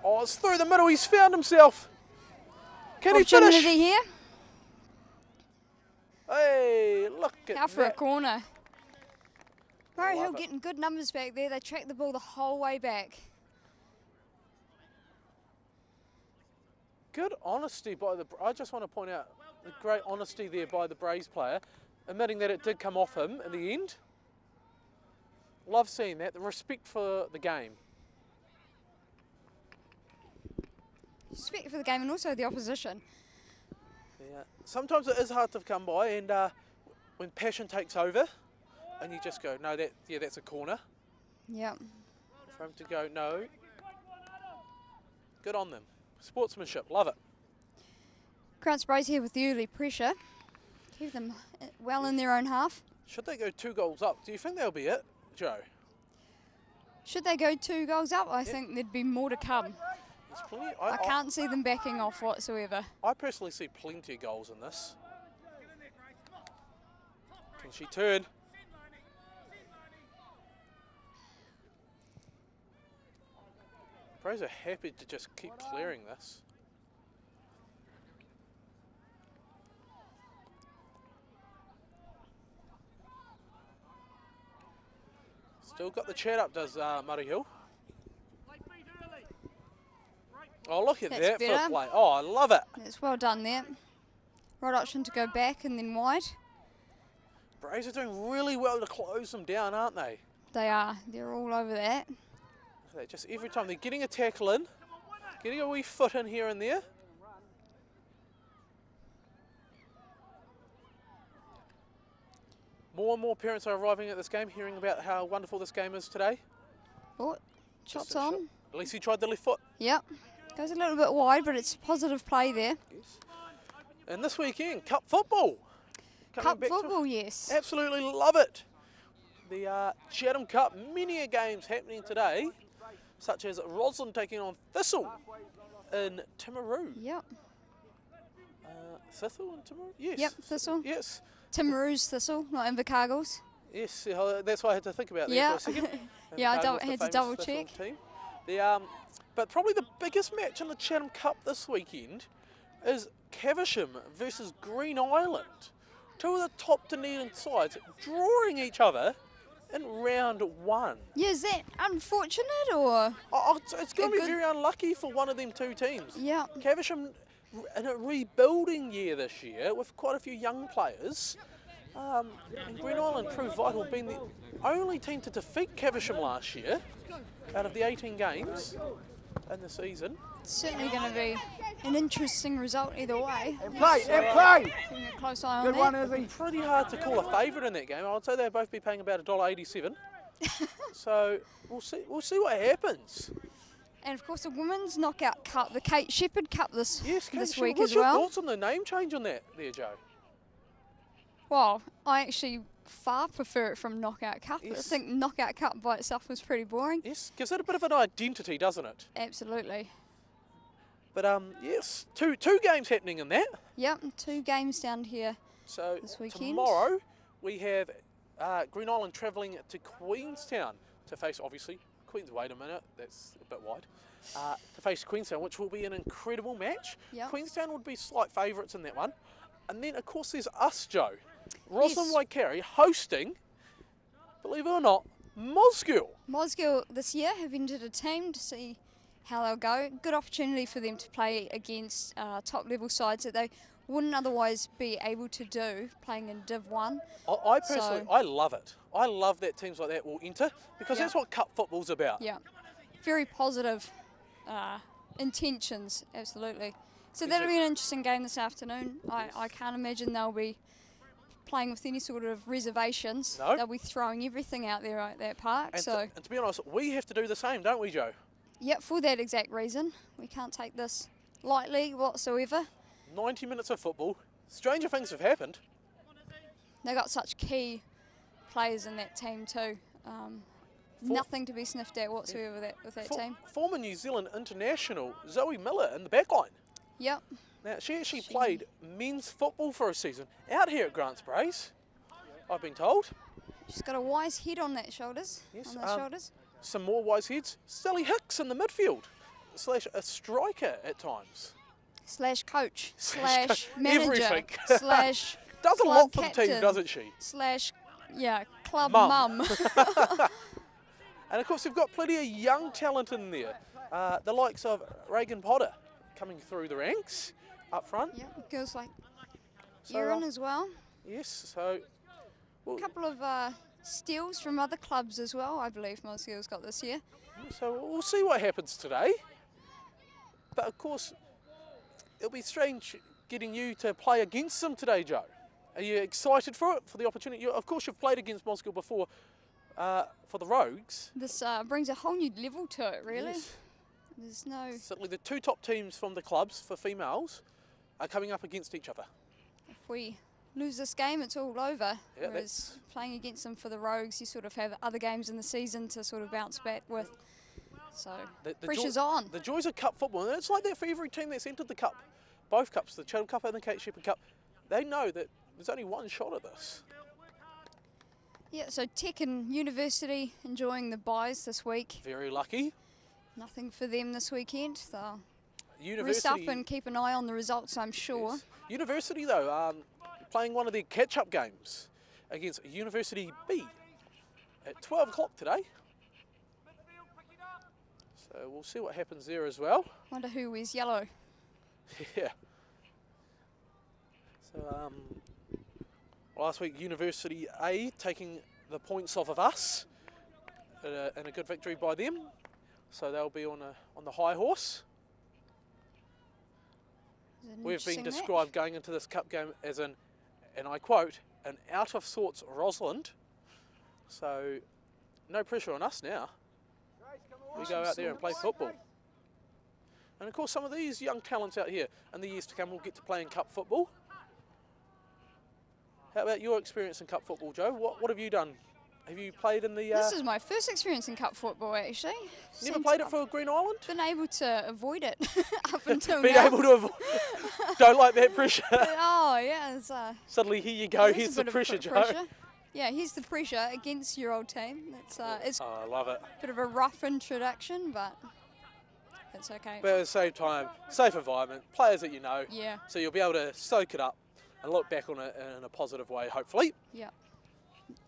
Oh, it's through the middle. He's found himself. Can he finish? Here. Hey, look at Out for that. a corner. Maori Hill getting good numbers back there. They tracked the ball the whole way back. Good honesty by the... I just want to point out the great honesty there by the Braes player, admitting that it did come off him in the end. Love seeing that, the respect for the game. Respect for the game and also the opposition. Yeah. Sometimes it is hard to come by, and when passion takes over, and you just go, no, that's a corner. Yeah. For him to go, no. Good on them. Sportsmanship, love it. Grants Braes here with the early pressure. Keep them well in their own half. Should they go 2 goals up, do you think that'll be it, Joe? Should they go 2 goals up, I think there'd be more to come. There's plenty. I can't see them backing off whatsoever. I personally see plenty of goals in this. Can she turn? Braes are happy to just keep clearing this. Still got the chat up, does Maori Hill. Oh, look at that better. foot play. Oh, I love it. It's well done there. Right option to go back and then wide. Braes are doing really well to close them down, aren't they? They are. They're all over that. Just every time they're getting a tackle in, getting a wee foot in here and there. More and more parents are arriving at this game, hearing about how wonderful this game is today. Oh, shots on. Shot. At least he tried the left foot. Yep. Goes a little bit wide, but it's positive play there. Yes. And this weekend, Cup football. Cup football, yes. Absolutely love it. The Chatham Cup, many games happening today, such as Roslyn taking on Thistle in Timaru. Yep. Thistle in Timaru? Yes. Yep, Thistle. Yes. Timaru's Thistle, not Invercargill's. Yes, that's why I had to think about that yep. for a second. Yeah, I had to double check. Team. But probably the biggest match in the Chatham Cup this weekend is Caversham versus Green Island. Two of the top Dunedin sides drawing each other in round 1. Yeah, is that unfortunate or? It's going to be very unlucky for one of them two teams. Yeah. Caversham in a rebuilding year this year with quite a few young players. And Green Island proved vital, being the only team to defeat Caversham last year out of the 18 games in the season. It's certainly going to be an interesting result either way. Play. Keeping a close eye on Good that. one, Izzy. Pretty hard to call a favourite in that game. I would say they'll both be paying about $1.87. So we'll see what happens. And of course the Women's Knockout Cup, the Kate Shepherd Cup this week What's as your well. thoughts on the name change on that there, Joe? Well, I actually far prefer it from Knockout Cup. Yes. I think Knockout Cup by itself was pretty boring. Yes, gives it a bit of an identity, doesn't it? Absolutely. But yes, two games happening in that. Yep, 2 games down here So this weekend. tomorrow we have Green Island travelling to Queenstown to face, obviously, wait a minute, that's a bit wide. To face Queenstown, which will be an incredible match. Yep. Queenstown would be slight favourites in that one. And then, of course, there's us, Joe. Roslyn Waikari hosting, believe it or not, Mosgiel. Mosgiel this year have entered a team to see how they'll go. Good opportunity for them to play against top level sides that they wouldn't otherwise be able to do playing in Div 1. I personally, I love it. I love that teams like that will enter because Yeah. that's what cup football's about. Yeah, very positive intentions, absolutely. So that'll be an interesting game this afternoon. I can't imagine they'll be playing with any sort of reservations. No. They'll be throwing everything out there at that park. And, So, and to be honest, we have to do the same, don't we, Joe? yeah, for that exact reason. We can't take this lightly whatsoever. 90 minutes of football. Stranger things have happened. They've got such key players in that team too. Nothing to be sniffed at whatsoever with that team. Former New Zealand international Zoe Miller in the back line. Yep. Now, she actually played men's football for a season out here at Grants Braes, I've been told. She's got a wise head on that shoulders. Yes, on those shoulders. Some more wise heads. Sally Hicks in the midfield, / a striker at times. Slash coach. Slash Manager. everything. Slash Does a club lot for the captain, team, doesn't she? Slash, yeah, club Mum. mum. And of course, they've got plenty of young talent in there. The likes of Reagan Potter coming through the ranks up front. Yeah, girls like So, Erin as well. Yes, so... A couple of steals from other clubs as well, I believe Mosgiel's got this year. So we'll see what happens today. But of course, it'll be strange getting you to play against them today, Joe. Are you excited for it, for the opportunity? Of course, you've played against Mosgiel before for the Rogues. This brings a whole new level to it, really. Yes. There's no... Certainly the two top teams from the clubs for females are coming up against each other. If we lose this game, it's all over. Yeah, Whereas playing against them for the Rogues, you sort of have other games in the season to sort of bounce back with. So The pressure's on. The joys of cup football, and it's like that for every team that's entered the cup. Both cups, the Chatham Cup and the Kate Shepherd Cup, they know that there's only one shot at this. Yeah, so Tech and University enjoying the buys this week. Very lucky. Nothing for them this weekend. They'll rest University, up and keep an eye on the results, I'm sure. yes. University, though, playing one of their catch-up games against University B at 12 o'clock today. So we'll see what happens there as well. Wonder who wears yellow. Yeah. So last week, University A taking the points off of us and a good victory by them. So they'll be on the high horse. We've been described going into this cup game as an, and I quote, an out of sorts Rosalind. So no pressure on us now. We go out there and play football. And of course, some of these young talents out here in the years to come will get to play in cup football. How about your experience in cup football, Joe? What have you done? Have you played in the... This is my first experience in cup football, actually. Never played it for Green Island? Been able to avoid it up until Been now. able to avoid... Don't like that pressure. Oh, yeah. It's, Suddenly, here you go. there's a Here's the bit of pressure, Joe. pressure. Yeah, here's the pressure against your old team. It's I love it. a bit of a rough introduction, but it's okay. But at the same time, safe environment, players that you know. Yeah. So you'll be able to soak it up and look back on it in a positive way, hopefully. Yeah.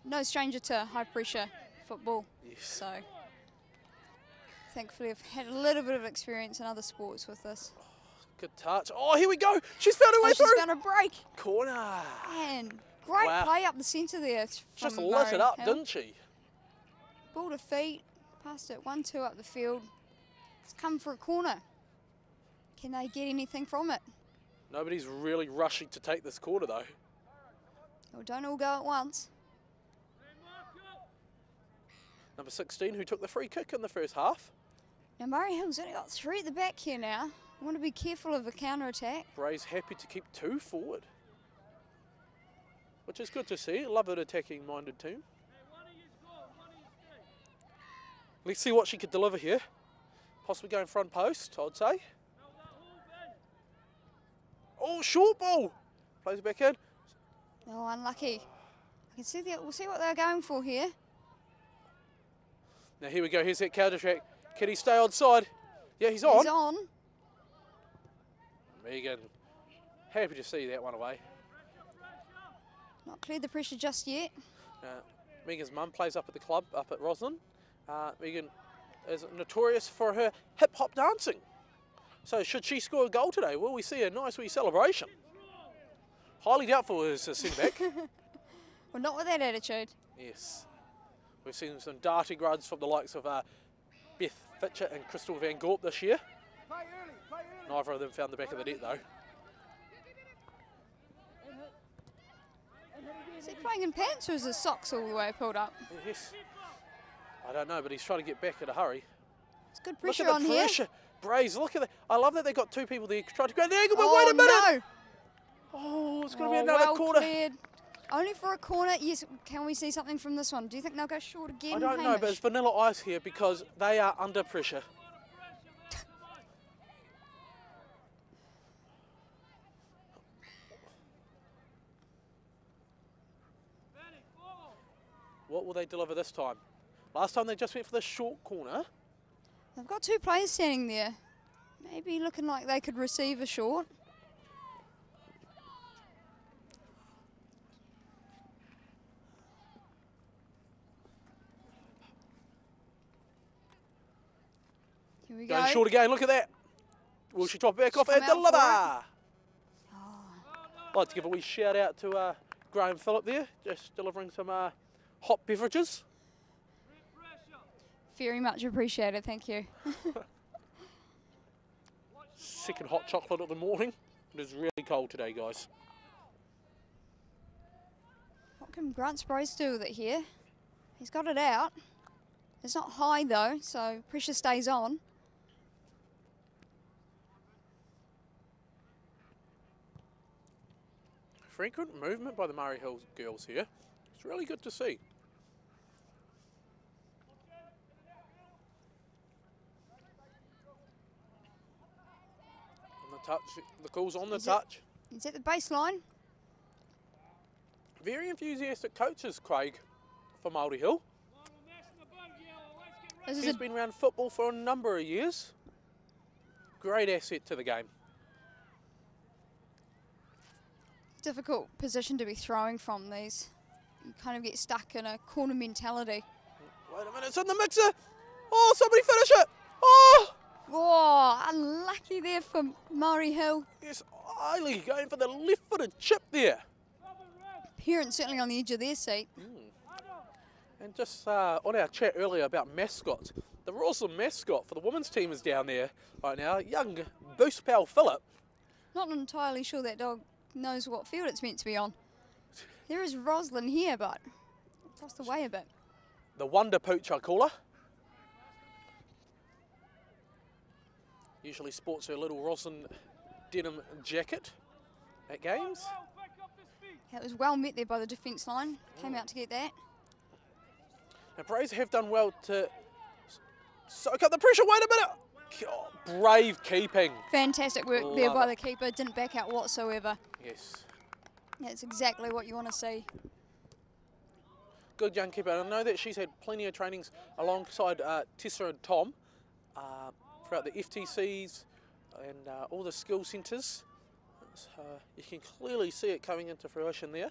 No stranger to high pressure football. Yes. So thankfully I've had a little bit of experience in other sports with this. Good touch. Oh, here we go. She's found her way through. She's going to break. Corner. And great Wow. play up the centre there. Just from lit it up, Maori Hill. didn't she? Ball to feet, passed it 1-2 up the field. It's come for a corner. Can they get anything from it? Nobody's really rushing to take this corner, though. Well, don't all go at once. Number 16, who took the free kick in the first half. Now Maori Hill's only got 3 at the back here now. You want to be careful of a counter-attack. Bray's happy to keep 2 forward, which is good to see. Love an attacking-minded team. Let's see what she could deliver here. Possibly going front post, I'd say. Oh, short ball. Plays it back in. Oh, unlucky. I can see that. We'll see what they're going for here. Now here we go. Here's that counter track. Can he stay on side? Yeah, he's on. He's on. Megan, happy to see that one away. Not cleared the pressure just yet. Megan's mum plays up at the club up at Roslyn. Megan is notorious for her hip-hop dancing. So should she score a goal today, will we see a nice wee celebration? Highly doubtful as a centre-back. Well, not with that attitude. Yes. We've seen some darting runs from the likes of Beth Fitcher and Crystal Van Gorp this year. Neither of them found the back of the net, though. Is he playing in pants or is his socks all the way pulled up? Yes. I don't know, but he's trying to get back in a hurry. It's good pressure look at on the here. pressure. Braze, look at that. I love that they got 2 people there trying to go the angle, but Oh, wait a minute. no. Oh, it's going to be another well corner. Cleared. Only for a corner. Yes, can we see something from this one? Do you think they'll go short again? I don't know, but it's vanilla ice here because they are under pressure. What will they deliver this time? Last time they just went for the short corner. They've got 2 players standing there. Maybe looking like they could receive a short. Here we go. Going short again, look at that. Will she drop back off She's and come out deliver? for I'd like to give a wee shout out to Graham Phillip there, just delivering some hot beverages. Very much appreciated, thank you. Second hot chocolate of the morning. It is really cold today, guys. What can Grant Sprose do with it here? He's got it out. It's not high though, so pressure stays on. Frequent movement by the Maori Hill girls here. It's really good to see. On the touch, the call's on the touch. He's at the baseline. Very enthusiastic coaches, Craig, for Maori Hill. He's been around football for a number of years. Great asset to the game. Difficult position to be throwing from these. You kind of get stuck in a corner mentality. Wait a minute, it's in the mixer. Oh, somebody finish it. Oh! Oh, unlucky there for Maori Hill. Yes, Eiley going for the left-footed chip there. Parents certainly on the edge of their seat. And just on our chat earlier about mascots, the Roslyn mascot for the women's team is down there right now. Young Boost Pal Phillip. Not entirely sure that dog knows what field it's meant to be on. There is Roslyn here, but across the way a bit. The Wonder Pooch, I call her. Usually sports her little Roslyn denim jacket at games. It was well met there by the defence line. Came out to get that. Now, Braves have done well to soak up the pressure. Wait a minute. Oh, brave keeping. Fantastic work there by the keeper. Didn't back out whatsoever. Yes. That's exactly what you want to see. good young keeper. And I know that she's had plenty of trainings alongside Tessa and Tom throughout the FTCs and all the skill centres. So you can clearly see it coming into fruition there.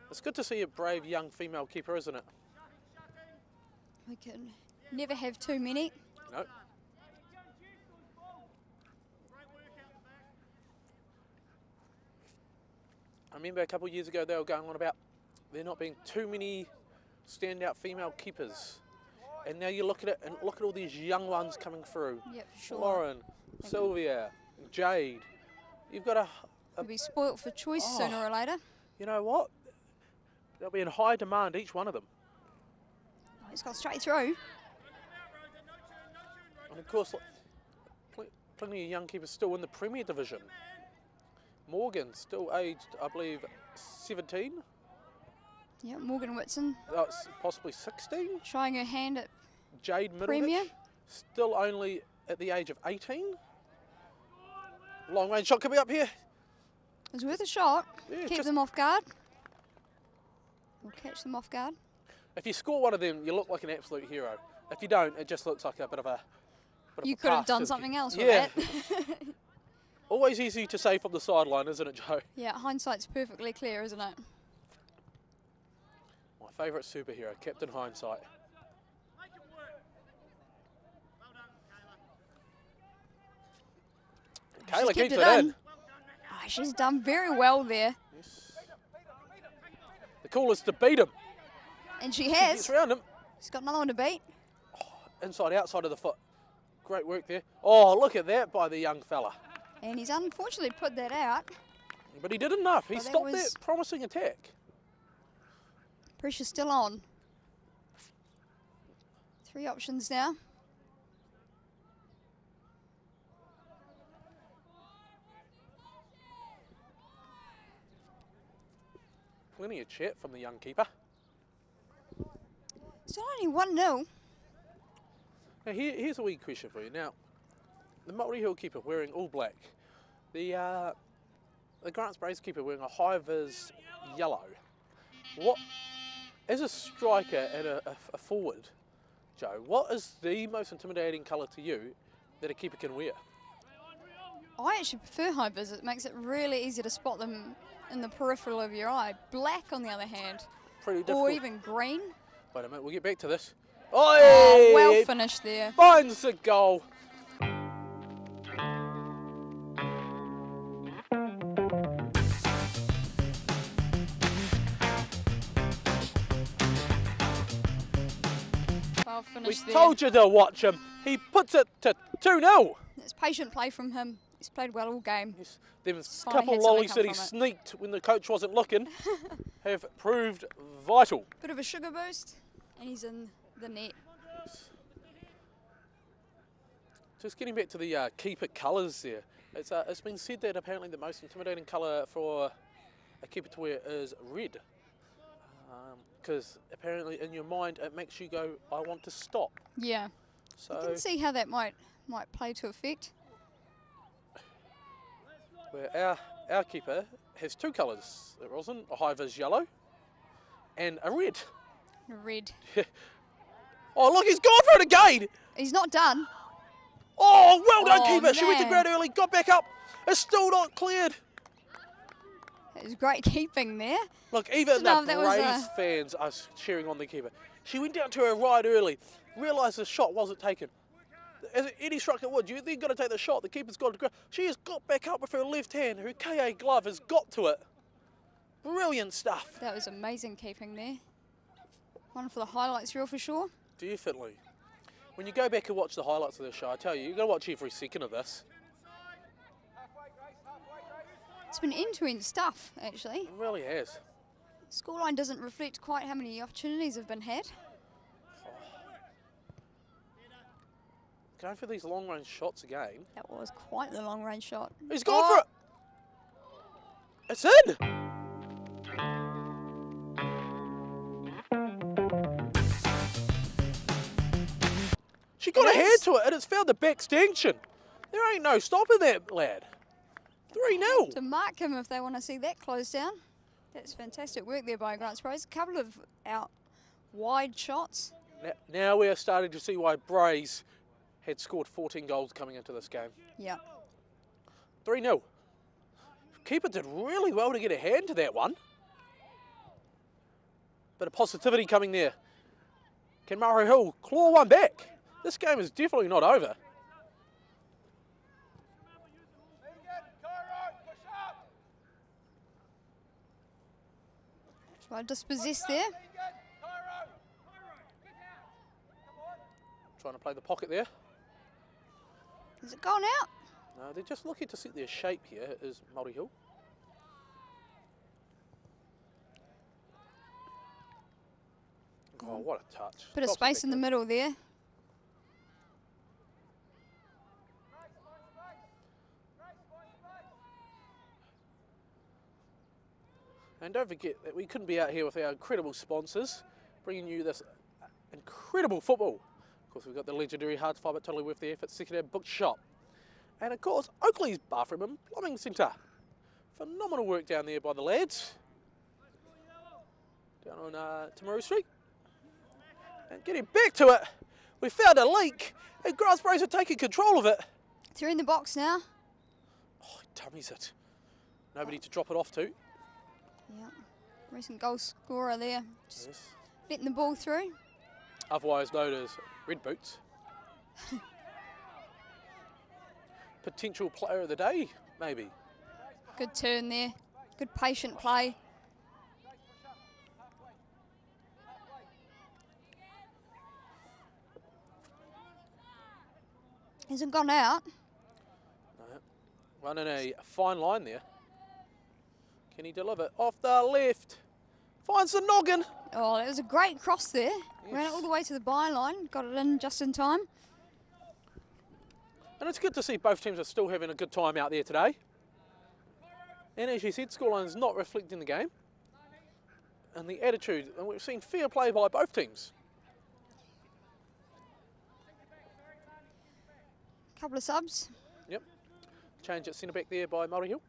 It's good to see a brave young female keeper, isn't it? We can never have too many. No. I remember a couple of years ago they were going on about there not being too many standout female keepers. And now you look at it and look at all these young ones coming through. Yep, sure. Lauren, Sylvia, Jade. You've got You'll be spoilt for choice sooner or later. You know what? They'll be in high demand, each one of them. Oh, he's got straight through. And of course, plenty of young keepers still in the Premier Division. Morgan, still aged, I believe, 17. Yeah, Morgan Whitson. That's possibly 16. Trying her hand at Jade Middleditch, Premier. still only at the age of 18. Long range shot could be up here. It's worth a shot. Yeah, Keep them off guard. Or catch them off guard. If you score one of them, you look like an absolute hero. If you don't, it just looks like a bit of a You could have done something else with yeah. that. Always easy to say from the sideline, isn't it, Joe? Yeah, hindsight's perfectly clear, isn't it? My favourite superhero, Captain Hindsight. Kayla She's keeps kept it in. Oh, she's done very well there. Yes. The call is to beat him. And she She has. gets around him. She's got another one to beat. Inside, outside of the foot. Great work there. Oh, look at that by the young fella. And he's unfortunately put that out. But he did enough. He Well, that stopped that was- promising attack. Pressure's still on. 3 options now. Plenty of chat from the young keeper. Still only 1-0. Now here's a wee question for you. Now, the Maori Hill keeper wearing all black. The Grants Braves keeper wearing a high-vis yellow. What, as a striker and a forward, Joe, what is the most intimidating colour to you that a keeper can wear? I actually prefer high vis. It makes it really easy to spot them in the peripheral of your eye. Black, on the other hand, Pretty difficult. or even green. Wait a minute, we'll get back to this. Oh, Oi! well finished there. Finds the goal. Well We finished there. told you to watch him. He puts it to 2-0. It's patient play from him. He's played well all game. Yes, there was a Finally couple had of something lollies come that he from it. sneaked when the coach wasn't looking have proved vital. Bit of a sugar boost, and he's in the net. Just getting back to the keeper colours there. It's been said that apparently the most intimidating colour for a keeper to wear is red. Because apparently in your mind it makes you go, I want to stop. Yeah. So You can see how that might play to effect. where our keeper has 2 colours, Rosin, a high-vis yellow and a red. Red. Oh look, he's gone for it again! He's not done. Oh, well done, Oh, keeper. She went to man. ground early, got back up. It's still not cleared. It was great keeping there. Look, even Don't know the if that was Braves fans are cheering on the keeper. She went down to her right early, realised the shot wasn't taken. As any striker would, you then got to take the shot. The keeper's got to ground. She has got back up with her left hand. Her KA glove has got to it. Brilliant stuff. That was amazing keeping there. One for the highlights reel for sure. Definitely. When you go back and watch the highlights of the show, I tell you, you've got to watch every second of this. It's been end-to-end stuff, actually. It really has. Scoreline doesn't reflect quite how many opportunities have been had. Going for these long-range shots again. That was quite the long-range shot. He's gone for it. It's in. She got a hand to it and it's found the back stanchion. There ain't no stopping that lad. 3-0. To mark him if they want to see that closed down. That's fantastic work there by Grants Brays. A couple of out wide shots. Now we are starting to see why Brays had scored 14 goals coming into this game. Yeah. 3-0. Keeper did really well to get a hand to that one. Bit of positivity coming there. Can Maori Hill claw one back? This game is definitely not over. Well dispossessed there. Trying to play the pocket there. Has it gone out? No, they're just looking to set their shape here, is Maori Hill. Oh, what a touch. Bit of space in the middle there. And don't forget that we couldn't be out here with our incredible sponsors, bringing you this incredible football. Of course, we've got the legendary Hard to Find but Totally Worth the Effort second-hand bookshop. And of course, Oakleys Bathroom and Plumbing Centre. Phenomenal work down there by the lads. Down on Timaru Street. And getting back to it, we found a leak and Grants Brays are taking control of it. They're in the box now. Oh, he dummies it. Nobody to drop it off to. Yeah, recent goal scorer there. Just Yes. letting the ball through. Otherwise known as Red Boots. Potential player of the day, maybe. Good turn there. Good patient play. Hasn't gone out. No. Running a fine line there. Can he deliver? Off the left. Finds the noggin. Oh, it was a great cross there. Yes. Ran it all the way to the byline. Got it in just in time. And it's good to see both teams are still having a good time out there today. And as you said, scoreline is not reflecting the game. And the attitude, and we've seen fair play by both teams. Couple of subs. Yep. Change at centre back there by Maori Hill.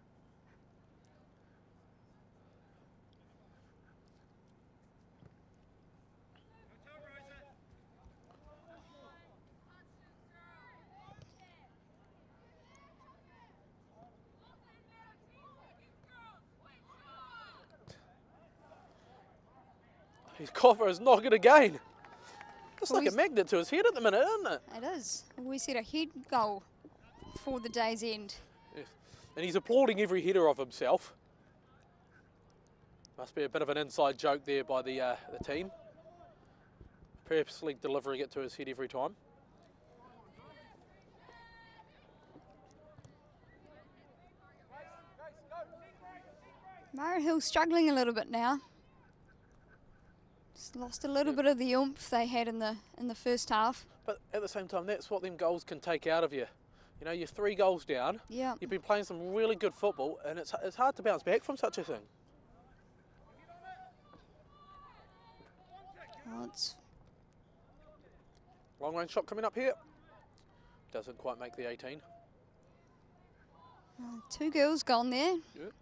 His coffer is knocking again. It's like a magnet to his head at the minute, isn't it? It is. Always hit a head goal for the day's end. Yes. And he's applauding every header of himself. Must be a bit of an inside joke there by the team. Purposely delivering it to his head every time. Maori Hill struggling a little bit now. Just lost a little bit of the oomph they had in the first half. But at the same time, that's what them goals can take out of you. You know, you're 3 goals down. Yeah. You've been playing some really good football, and it's hard to bounce back from such a thing. Oh, it's Long range shot coming up here. Doesn't quite make the 18. 2 girls gone there. Yep.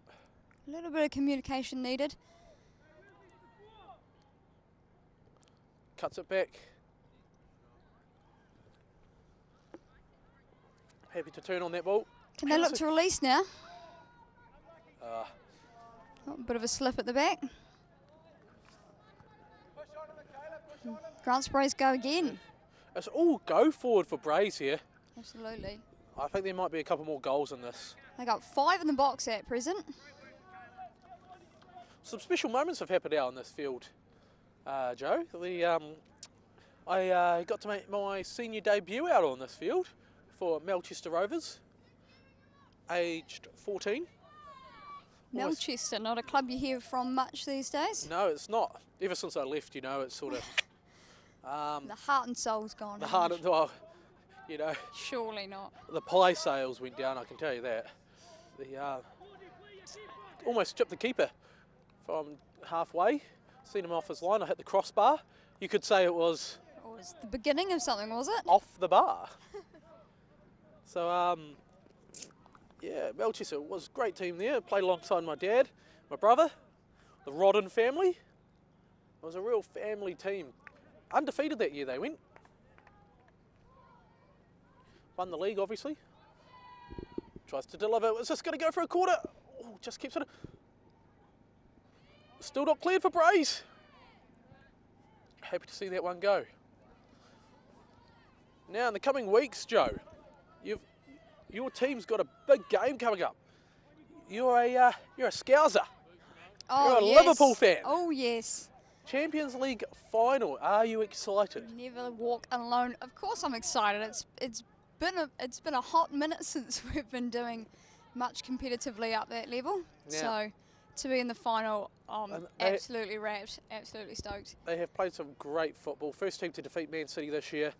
A little bit of communication needed. Cuts it back. Happy to turn on that ball. Can they look to release now? Uh, Oh, a bit of a slip at the back. Grants Brays go again. it's all go forward for Brays here. Absolutely. I think there might be a couple more goals in this. They got 5 in the box at present. Some special moments have happened out on this field, Joe. I got to make my senior debut out on this field for Melchester Rovers, aged 14. Melchester, not a club you hear from much these days. No, it's not. Ever since I left, you know, it's sort of... The heart and soul's gone. the heart of, well, you know, Surely not. the pie sales went down, I can tell you that. Almost chipped the keeper from halfway, seen him off his line. I hit the crossbar. You could say it was... It was the beginning of something, was it? off the bar. So, yeah, Melchester was a great team there. Played alongside my dad, my brother. the Rodden family. It was a real family team. Undefeated that year they went. Won the league, obviously. Tries to deliver. Is this going to go for a quarter? Oh, just keeps it. Still not cleared for Braze. Happy to see that one go. Now, in the coming weeks, Joe, your team's got a big game coming up. You're a Scouser. Oh, You're a yes. Liverpool fan. Oh, yes. Champions League final. Are you excited? Never walk alone. Of course, I'm excited. It's been a hot minute since we've been doing much competitively up that level. Yeah. So to be in the final, I'm absolutely rapt, absolutely stoked. They have played some great football. First team to defeat Man City this year.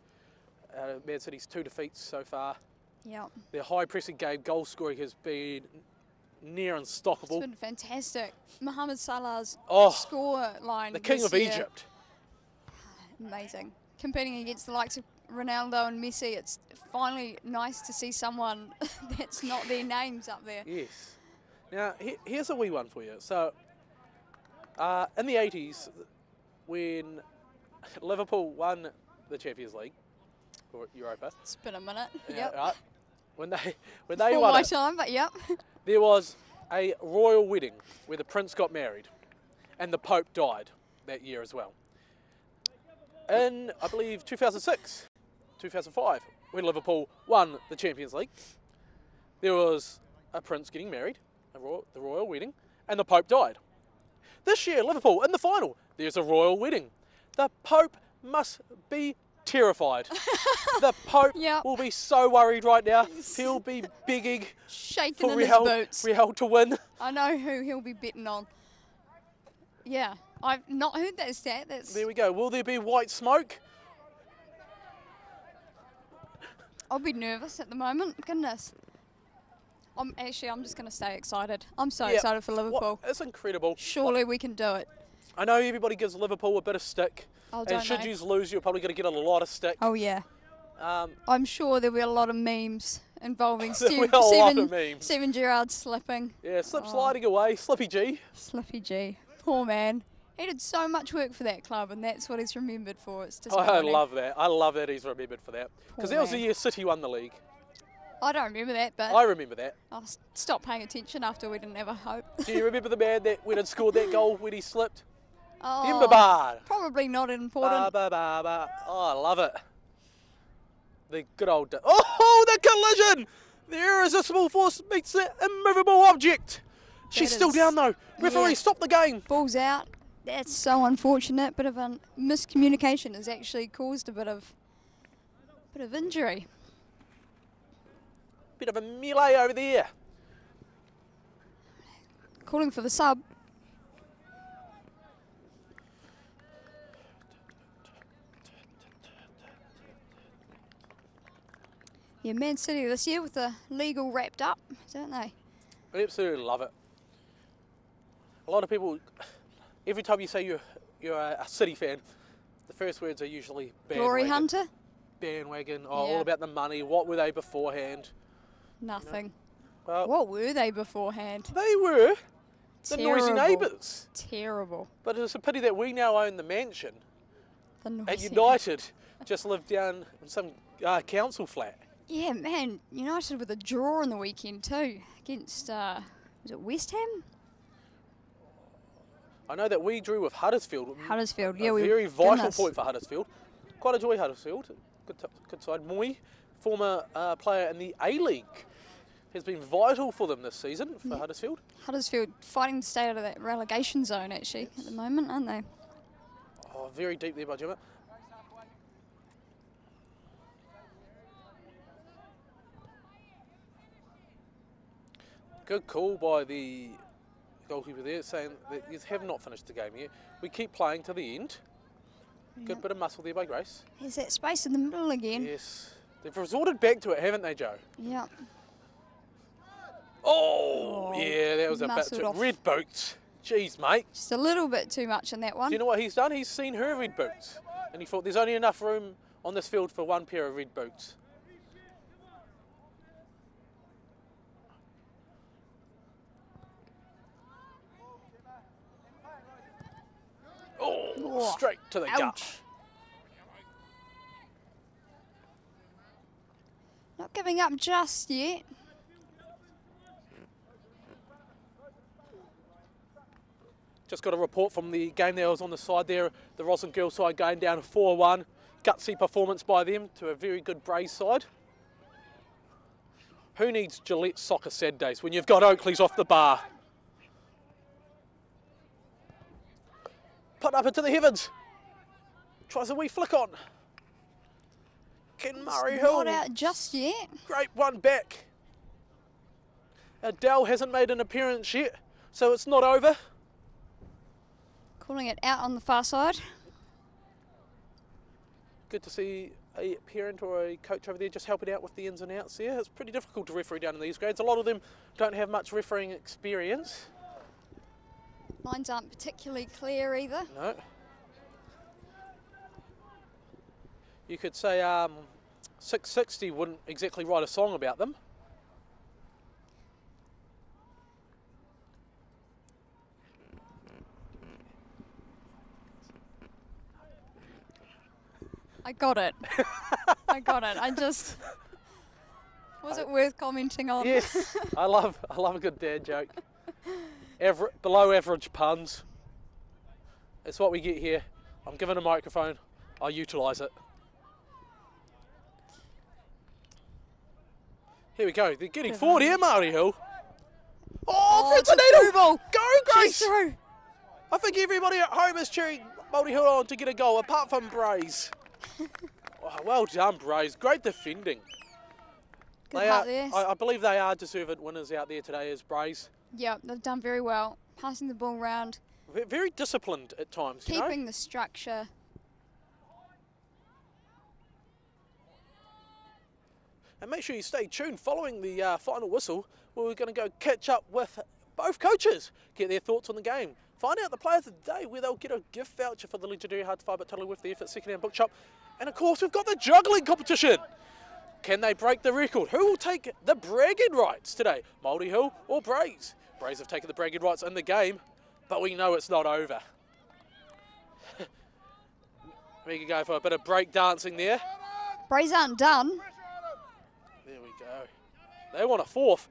Man City's 2 defeats so far. Yeah. Their high pressing game, goal scoring has been near unstoppable. It's been fantastic. Mohamed Salah's Oh, score line. The king of Egypt. Amazing. Competing against the likes of Ronaldo and Messi, it's finally nice to see someone that's not their names up there. Yes. Now, here's a wee one for you. So, in the 80s, when Liverpool won the Champions League, or Europa. It's been a minute. Yeah, Yep. right. When they Before won my it, time, but yep. there was a royal wedding where the prince got married and the Pope died that year as well. In, I believe, 2006, 2005, when Liverpool won the Champions League, there was a prince getting married, the royal wedding, and the Pope died. This year, Liverpool in the final, there's a royal wedding. The Pope must be terrified. The Pope will be so worried right now. He'll be begging shaking for in his boots. Real to win. I know who he'll be betting on. Yeah, I've not heard that stat. There we go. Will there be white smoke? I'll be nervous at the moment. Goodness. I'm just going to stay excited. I'm so excited for Liverpool. It's incredible. Surely we can do it. I know everybody gives Liverpool a bit of stick. Oh, and should you lose, you're probably going to get a lot of stick. Oh, yeah. I'm sure there'll be a lot of memes involving Steven Gerrard slipping. Yeah, sliding away. Slippy G. Slippy G. Poor man. He did so much work for that club, and that's what he's remembered for. It's disappointing. I love that. I love that he's remembered for that. Because that was the year City won the league. I don't remember that, but I remember that. I stopped paying attention after we didn't have a hope. Do you remember the man that went and scored that goal when he slipped? Oh, probably not important. Oh, I love it. The good old... Oh, the collision! The irresistible force meets the immovable object. She's still down though. Referee, stop the game. Ball's out. That's so unfortunate. Bit of a miscommunication has actually caused a bit of injury. Bit of a melee over there. Calling for the sub. Yeah, Man City this year with the league all wrapped up, don't they? I absolutely love it. A lot of people, every time you say you're a City fan, the first words are usually bandwagon. Glory hunter? Bandwagon, all about the money. What were they beforehand? Nothing. Well, what were they beforehand? They were the noisy neighbours. Terrible. But it's a pity that we now own the mansion. The noisy and United just live down in some council flat. Yeah, man, United with a draw on the weekend too against, was it West Ham? I know that we drew with Huddersfield. Huddersfield, yeah. A very vital point for Huddersfield. Quite enjoy Huddersfield. Good side. Moi, former player in the A-League, has been vital for them this season for Huddersfield. Huddersfield fighting to stay out of that relegation zone actually at the moment, aren't they? Oh, very deep there by Jimmy. Good call by the goalkeeper there, saying that you have not finished the game yet. We keep playing to the end. Good bit of muscle there by Grace. There's that space in the middle again. Yes. They've resorted back to it, haven't they, Joe? Yeah. Oh, yeah, that was a bit too... Red boots. Jeez, mate. Just a little bit too much in that one. Do you know what he's done? He's seen her red boots. And he thought there's only enough room on this field for one pair of red boots. Oh, straight to the gut. ouch. Not giving up just yet. Just got a report from the game that was on the side there. The Roslyn girls side going down 4-1. Gutsy performance by them to a very good Brays side. Who needs Gillette soccer Saturdays when you've got Oakleys off the bar? Put up into the heavens. Tries a wee flick on. Ken Murray Hill. Not out just yet. Great one back. Adele hasn't made an appearance yet, so it's not over. Calling it out on the far side. Good to see a parent or a coach over there just helping out with the ins and outs there. It's pretty difficult to referee down in these grades. A lot of them don't have much refereeing experience. Lines aren't particularly clear either. No. You could say 660 wouldn't exactly write a song about them. I got it. I got it. I just... Was it worth commenting on? Yes, I love a good dad joke. Below average puns. It's what we get here. I'm given a microphone, I utilise it. Here we go, they're getting forward here, Maori Hill. Oh, it's a needle! ball. Go, She's Grace! through. I think everybody at home is cheering Maori Hill on to get a goal, apart from Brays. Oh, well done, Brays. Great defending. Good heart there. I believe they are deserved winners out there today as Brays. Yeah, they've done very well. Passing the ball round. Very disciplined at times, you know? Keeping the structure. And make sure you stay tuned following the final whistle, where we're going to go catch up with both coaches, get their thoughts on the game, find out the players of the day, where they'll get a gift voucher for the legendary Hard to Find but Totally Worth the Effort second-hand bookshop. And of course, we've got the juggling competition. Can they break the record? Who will take the bragging rights today? Maori Hill or Brays? Brays have taken the bragging rights in the game, but we know it's not over. We can go for a bit of break dancing there. Brays aren't done. There we go. They want a fourth.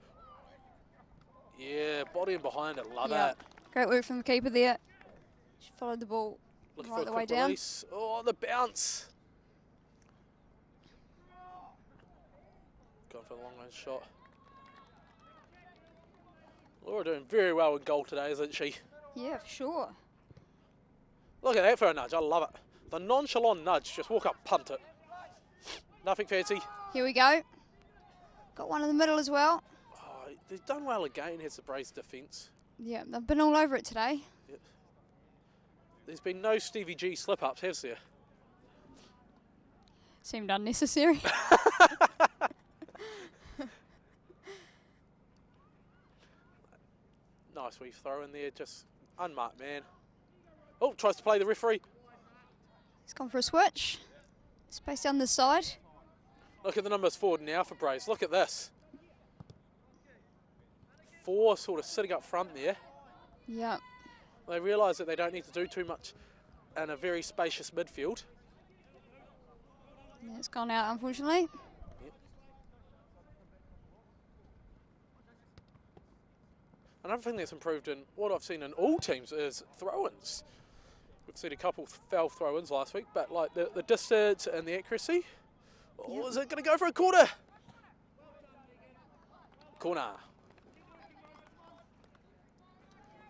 Yeah, body and behind it. Love that. Great work from the keeper there. She followed the ball Looking right for a the way quick down. release. Oh, the bounce. Going for the long range shot. Laura doing very well in goal today, isn't she? Yeah, for sure. Look at that for a nudge. I love it. The nonchalant nudge. Just walk up, punt it. Nothing fancy. Here we go. Got one in the middle as well. Oh, they've done well again, has the Brays defence. Yeah, they've been all over it today. Yep. There's been no Stevie G slip-ups, has there? Seemed unnecessary. Nice wee throw in there, just unmarked man. Oh, tries to play the referee. He's gone for a switch. Space down the side. Look at the numbers forward now for Brays. Look at this. 4 sort of sitting up front there. Yeah. They realise that they don't need to do too much in a very spacious midfield. Yeah, it's gone out, unfortunately. Yep. Another thing that's improved in what I've seen in all teams is throw-ins. We've seen a couple foul throw-ins last week, but like the distance and the accuracy. Oh, Yep. is it going to go for a corner? Corner.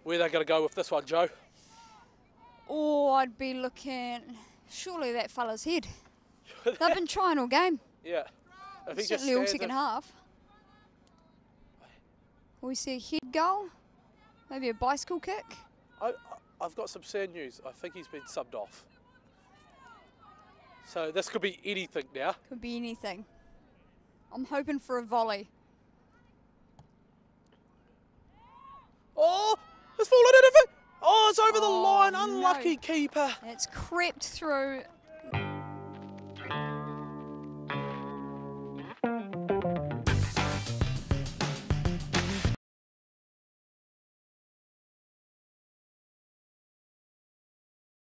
Where are they going to go with this one, Joe? Oh, I'd be looking... Surely that fella's head. They've been trying all game. Yeah. If he just Certainly all stands second in- half. Will we see a head goal? Maybe a bicycle kick? I've got some sad news. I think he's been subbed off. So this could be anything now. Could be anything. I'm hoping for a volley. Oh, it's fallen in of it. Oh, it's over the Oh, line. no. Unlucky keeper. It's crept through.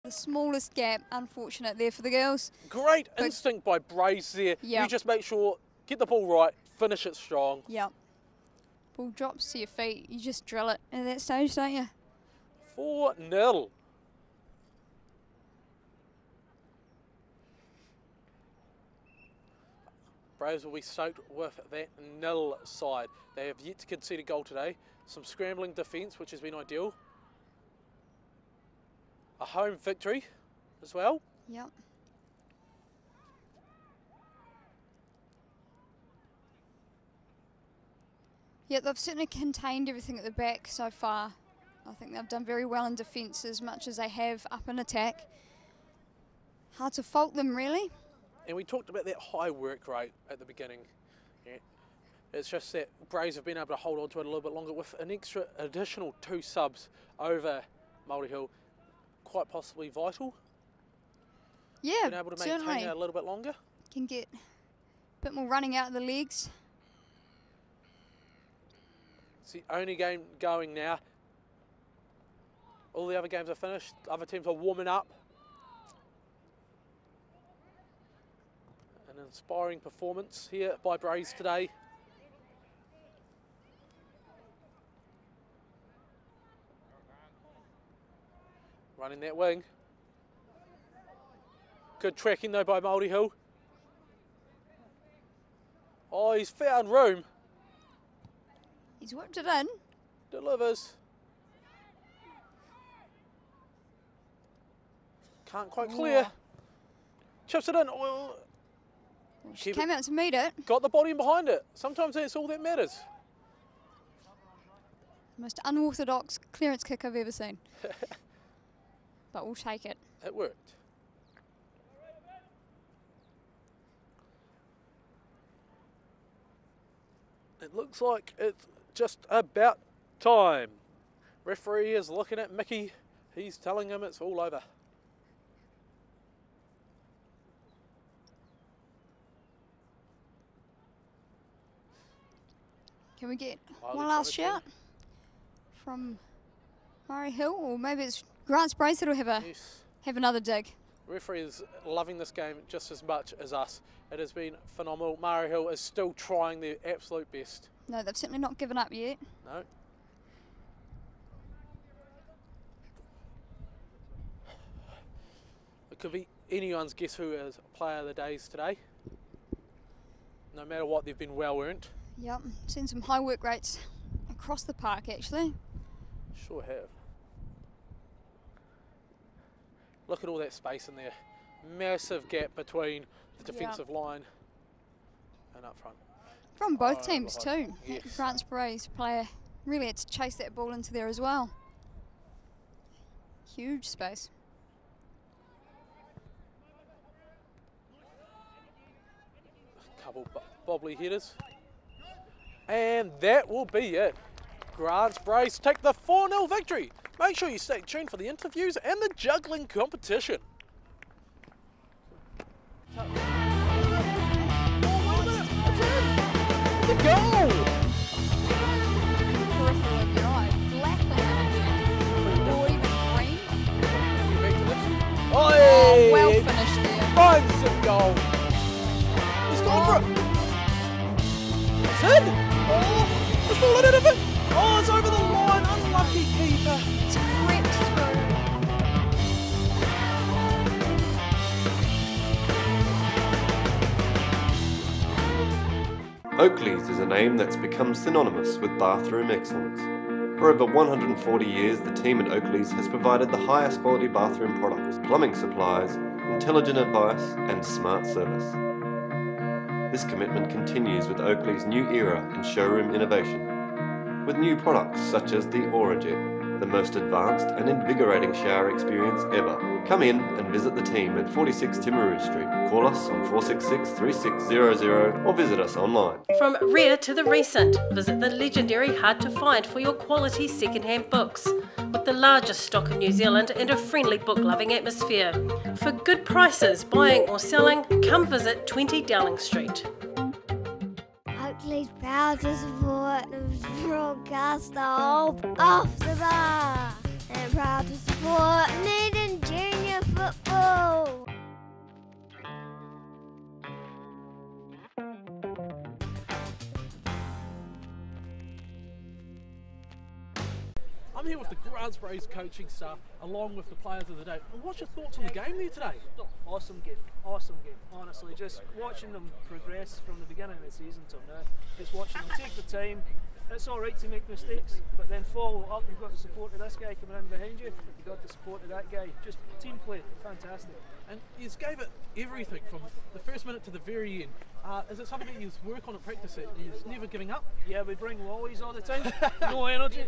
The the smallest gap. Unfortunate there for the girls. Great instinct by Braze there. Yep. You just make sure, get the ball right, finish it strong. Yep. Ball drops to your feet. You just drill it at that stage, don't you? 4-0. Braves will be soaked with that nil side. They have yet to concede a goal today. Some scrambling defence, which has been ideal. A home victory as well. Yep. Yeah, they've certainly contained everything at the back so far. I think they've done very well in defence as much as they have up in attack. Hard to fault them, really. And we talked about that high work rate at the beginning. Yeah. It's just that Braves have been able to hold on to it a little bit longer with an extra additional 2 subs over Maori Hill. Quite possibly vital. Yeah, been able to maintain it a little bit longer. Can get a bit more running out of the legs. It's the only game going now. All the other games are finished. Other teams are warming up. An inspiring performance here by Braves today. Running that wing. Good tracking though by Maori Hill. Oh, he's found room. He's whipped it in. Delivers. Can't quite clear. Chips it in. Oh. She came out to meet it. Got the body in behind it. Sometimes that's all that matters. Most unorthodox clearance kick I've ever seen. But we'll take it. It worked. It looks like it's just about time. Referee is looking at Mickey. He's telling him it's all over. Can we get one last shout from Maori Hill, or maybe it's Grants Brace that'll have another dig. Referee is loving this game just as much as us. It has been phenomenal. Maori Hill is still trying their absolute best. No, they've certainly not given up yet. No. It could be anyone's guess who is player of the days today. No matter what, they've been well earned. Yep, seen some high work rates across the park actually. Sure have. Look at all that space in there. Massive gap between the defensive line and up front. From both teams too. Yes. Grants Brace player really had to chase that ball into there as well. Huge space. A couple bobbly headers. And that will be it. Grants Brace take the 4-0 victory. Make sure you stay tuned for the interviews and the juggling competition. Oh, wait a minute. It's in. The goal! Peripheral of your eye. Black or even green. Back to this. Oh, well finished there. Finds the goal. He's gone for it. It's in. Oh, it's fallen out of it. Oh, it's over the line. Unlucky keeper. It's crept through. Oakleys is a name that's become synonymous with bathroom excellence. For over 140 years, the team at Oakleys has provided the highest quality bathroom products, plumbing supplies, intelligent advice, and smart service. This commitment continues with Oakleys' new era in showroom innovation, with new products such as the Aurajet, the most advanced and invigorating shower experience ever. Come in and visit the team at 46 Timaru Street. Call us on 466-3600 or visit us online. From rare to the recent, visit the legendary Hard to Find for your quality second-hand books, with the largest stock in New Zealand and a friendly book-loving atmosphere. For good prices, buying or selling, come visit 20 Dowling Street. Oakleys proud to support the broadcaster off the bar, and proud to support Need and Junior football. I'm here with the Grants Braves coaching staff, along with the players of the day. And what's your thoughts on the game there today? Awesome game, honestly. Just watching them progress from the beginning of the season till now. It's watching them take the time. It's alright to make mistakes, but then follow up. You've got the support of this guy coming in behind you, you've got the support of that guy. Just team play, fantastic. And you gave it everything from the first minute to the very end. Is it something that you work on at practice that you're never giving up? Yeah, we bring lollies all the time. No energy,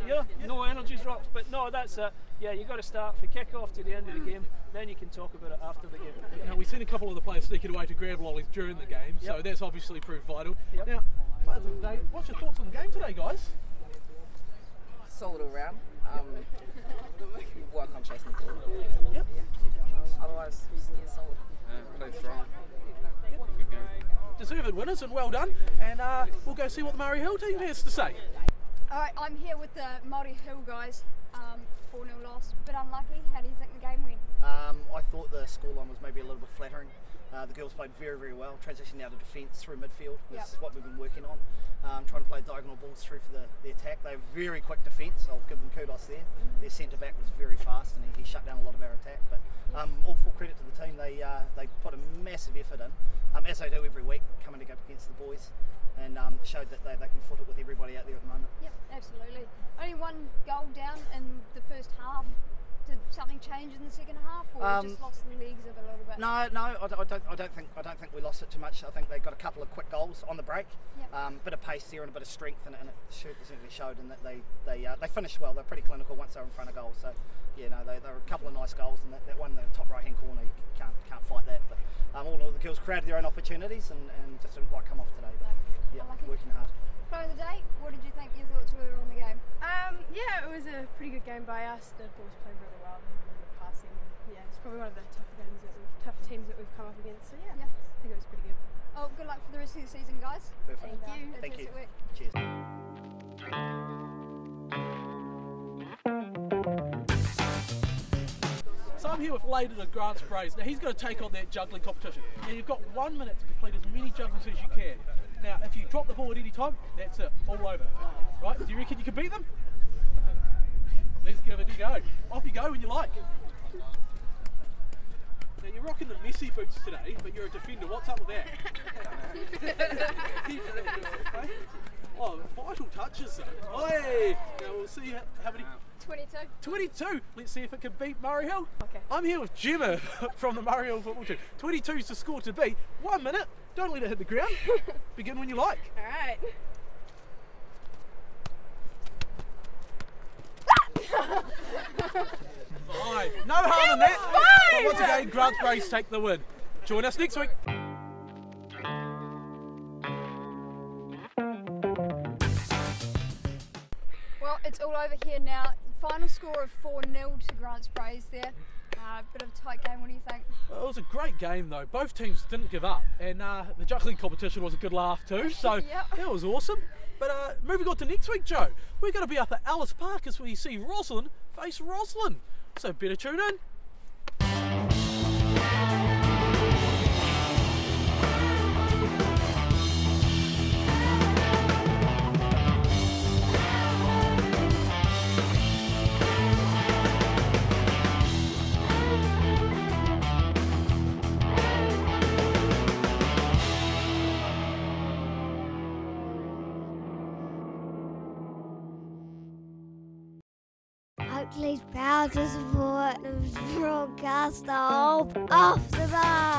no energy drops, but no, that's it. Yeah, you got to start from kick off to the end of the game, then you can talk about it after the game. You know, we've seen a couple of the players sneak it away to grab lollies during the game, so that's obviously proved vital. Now, players of the day, what's your thoughts on the game today, guys? Solid all round. Work on chasing the ball. Yep. Otherwise, solid. Played strong. Good game. Deserved winners and well done. And we'll go see what the Maori Hill team has to say. Alright, I'm here with the Maori Hill guys. 4-0 loss, bit unlucky. How do you think the game went? I thought the scoreline was maybe a little bit flattering. The girls played very, very well, transitioning out of defence through midfield. This is what we've been working on. Trying to play diagonal balls through for the attack. They have very quick defence, I'll give them kudos there. Their centre back was very fast and he shut down a lot of our attack. But all full credit to the team, they put a massive effort in, as they do every week, coming to go up against the boys, and showed that they can foot it with everybody out there at the moment. Yep, absolutely. Only one goal down in the first half. Did something change in the second half, or just lost the legs of it a little bit? No, I don't think we lost it too much. I think they got a couple of quick goals on the break, bit of pace there and a bit of strength, and it certainly showed in that they finished well. They're pretty clinical once they were in front of goal. So yeah, no, they were a couple of nice goals, and that one in the top right hand corner, you can't fight that. But all in all, the girls created their own opportunities and just didn't quite come off today. But yeah, working hard. Player of the day, what did you think your thoughts were on the game? Yeah, it was a pretty good game by us. The boys played really well. They were passing. Yeah, it's probably one of the tougher teams that we've come up against. So yeah, I think it was pretty good. Oh, good luck for the rest of the season, guys. Perfect. Thank you. Work. Cheers. So I'm here with Layden of Grants Braves. Now he's going to take on that juggling competition. Now you've got 1 minute to complete as many juggles as you can. Now if you drop the ball at any time, that's it, all over. Right, do you reckon you can beat them? Let's give it a go. Off you go when you like. Now you're rocking the messy boots today, but you're a defender. What's up with that? Oh, vital touches though. Oi! Now we'll see how many. 22. 22. Let's see if it can beat Murray Hill. Okay. I'm here with Gemma from the Murray Hill football team. 22 is the score to beat. 1 minute. Don't let it hit the ground. Begin when you like. All right. Fine. No harm in that. But once again, Grants Braves take the win. Join us next week. Well, it's all over here now. Final score of 4-0 to Grants Braves there. Bit of a tight game, what do you think? Well, it was a great game though. Both teams didn't give up, and the juggling competition was a good laugh too, so that was awesome. But moving on to next week, Joe, we're going to be up at Ellis Park as we see Roslyn face Roslyn, so better tune in. Oakleys proud to support the broadcaster off the bar.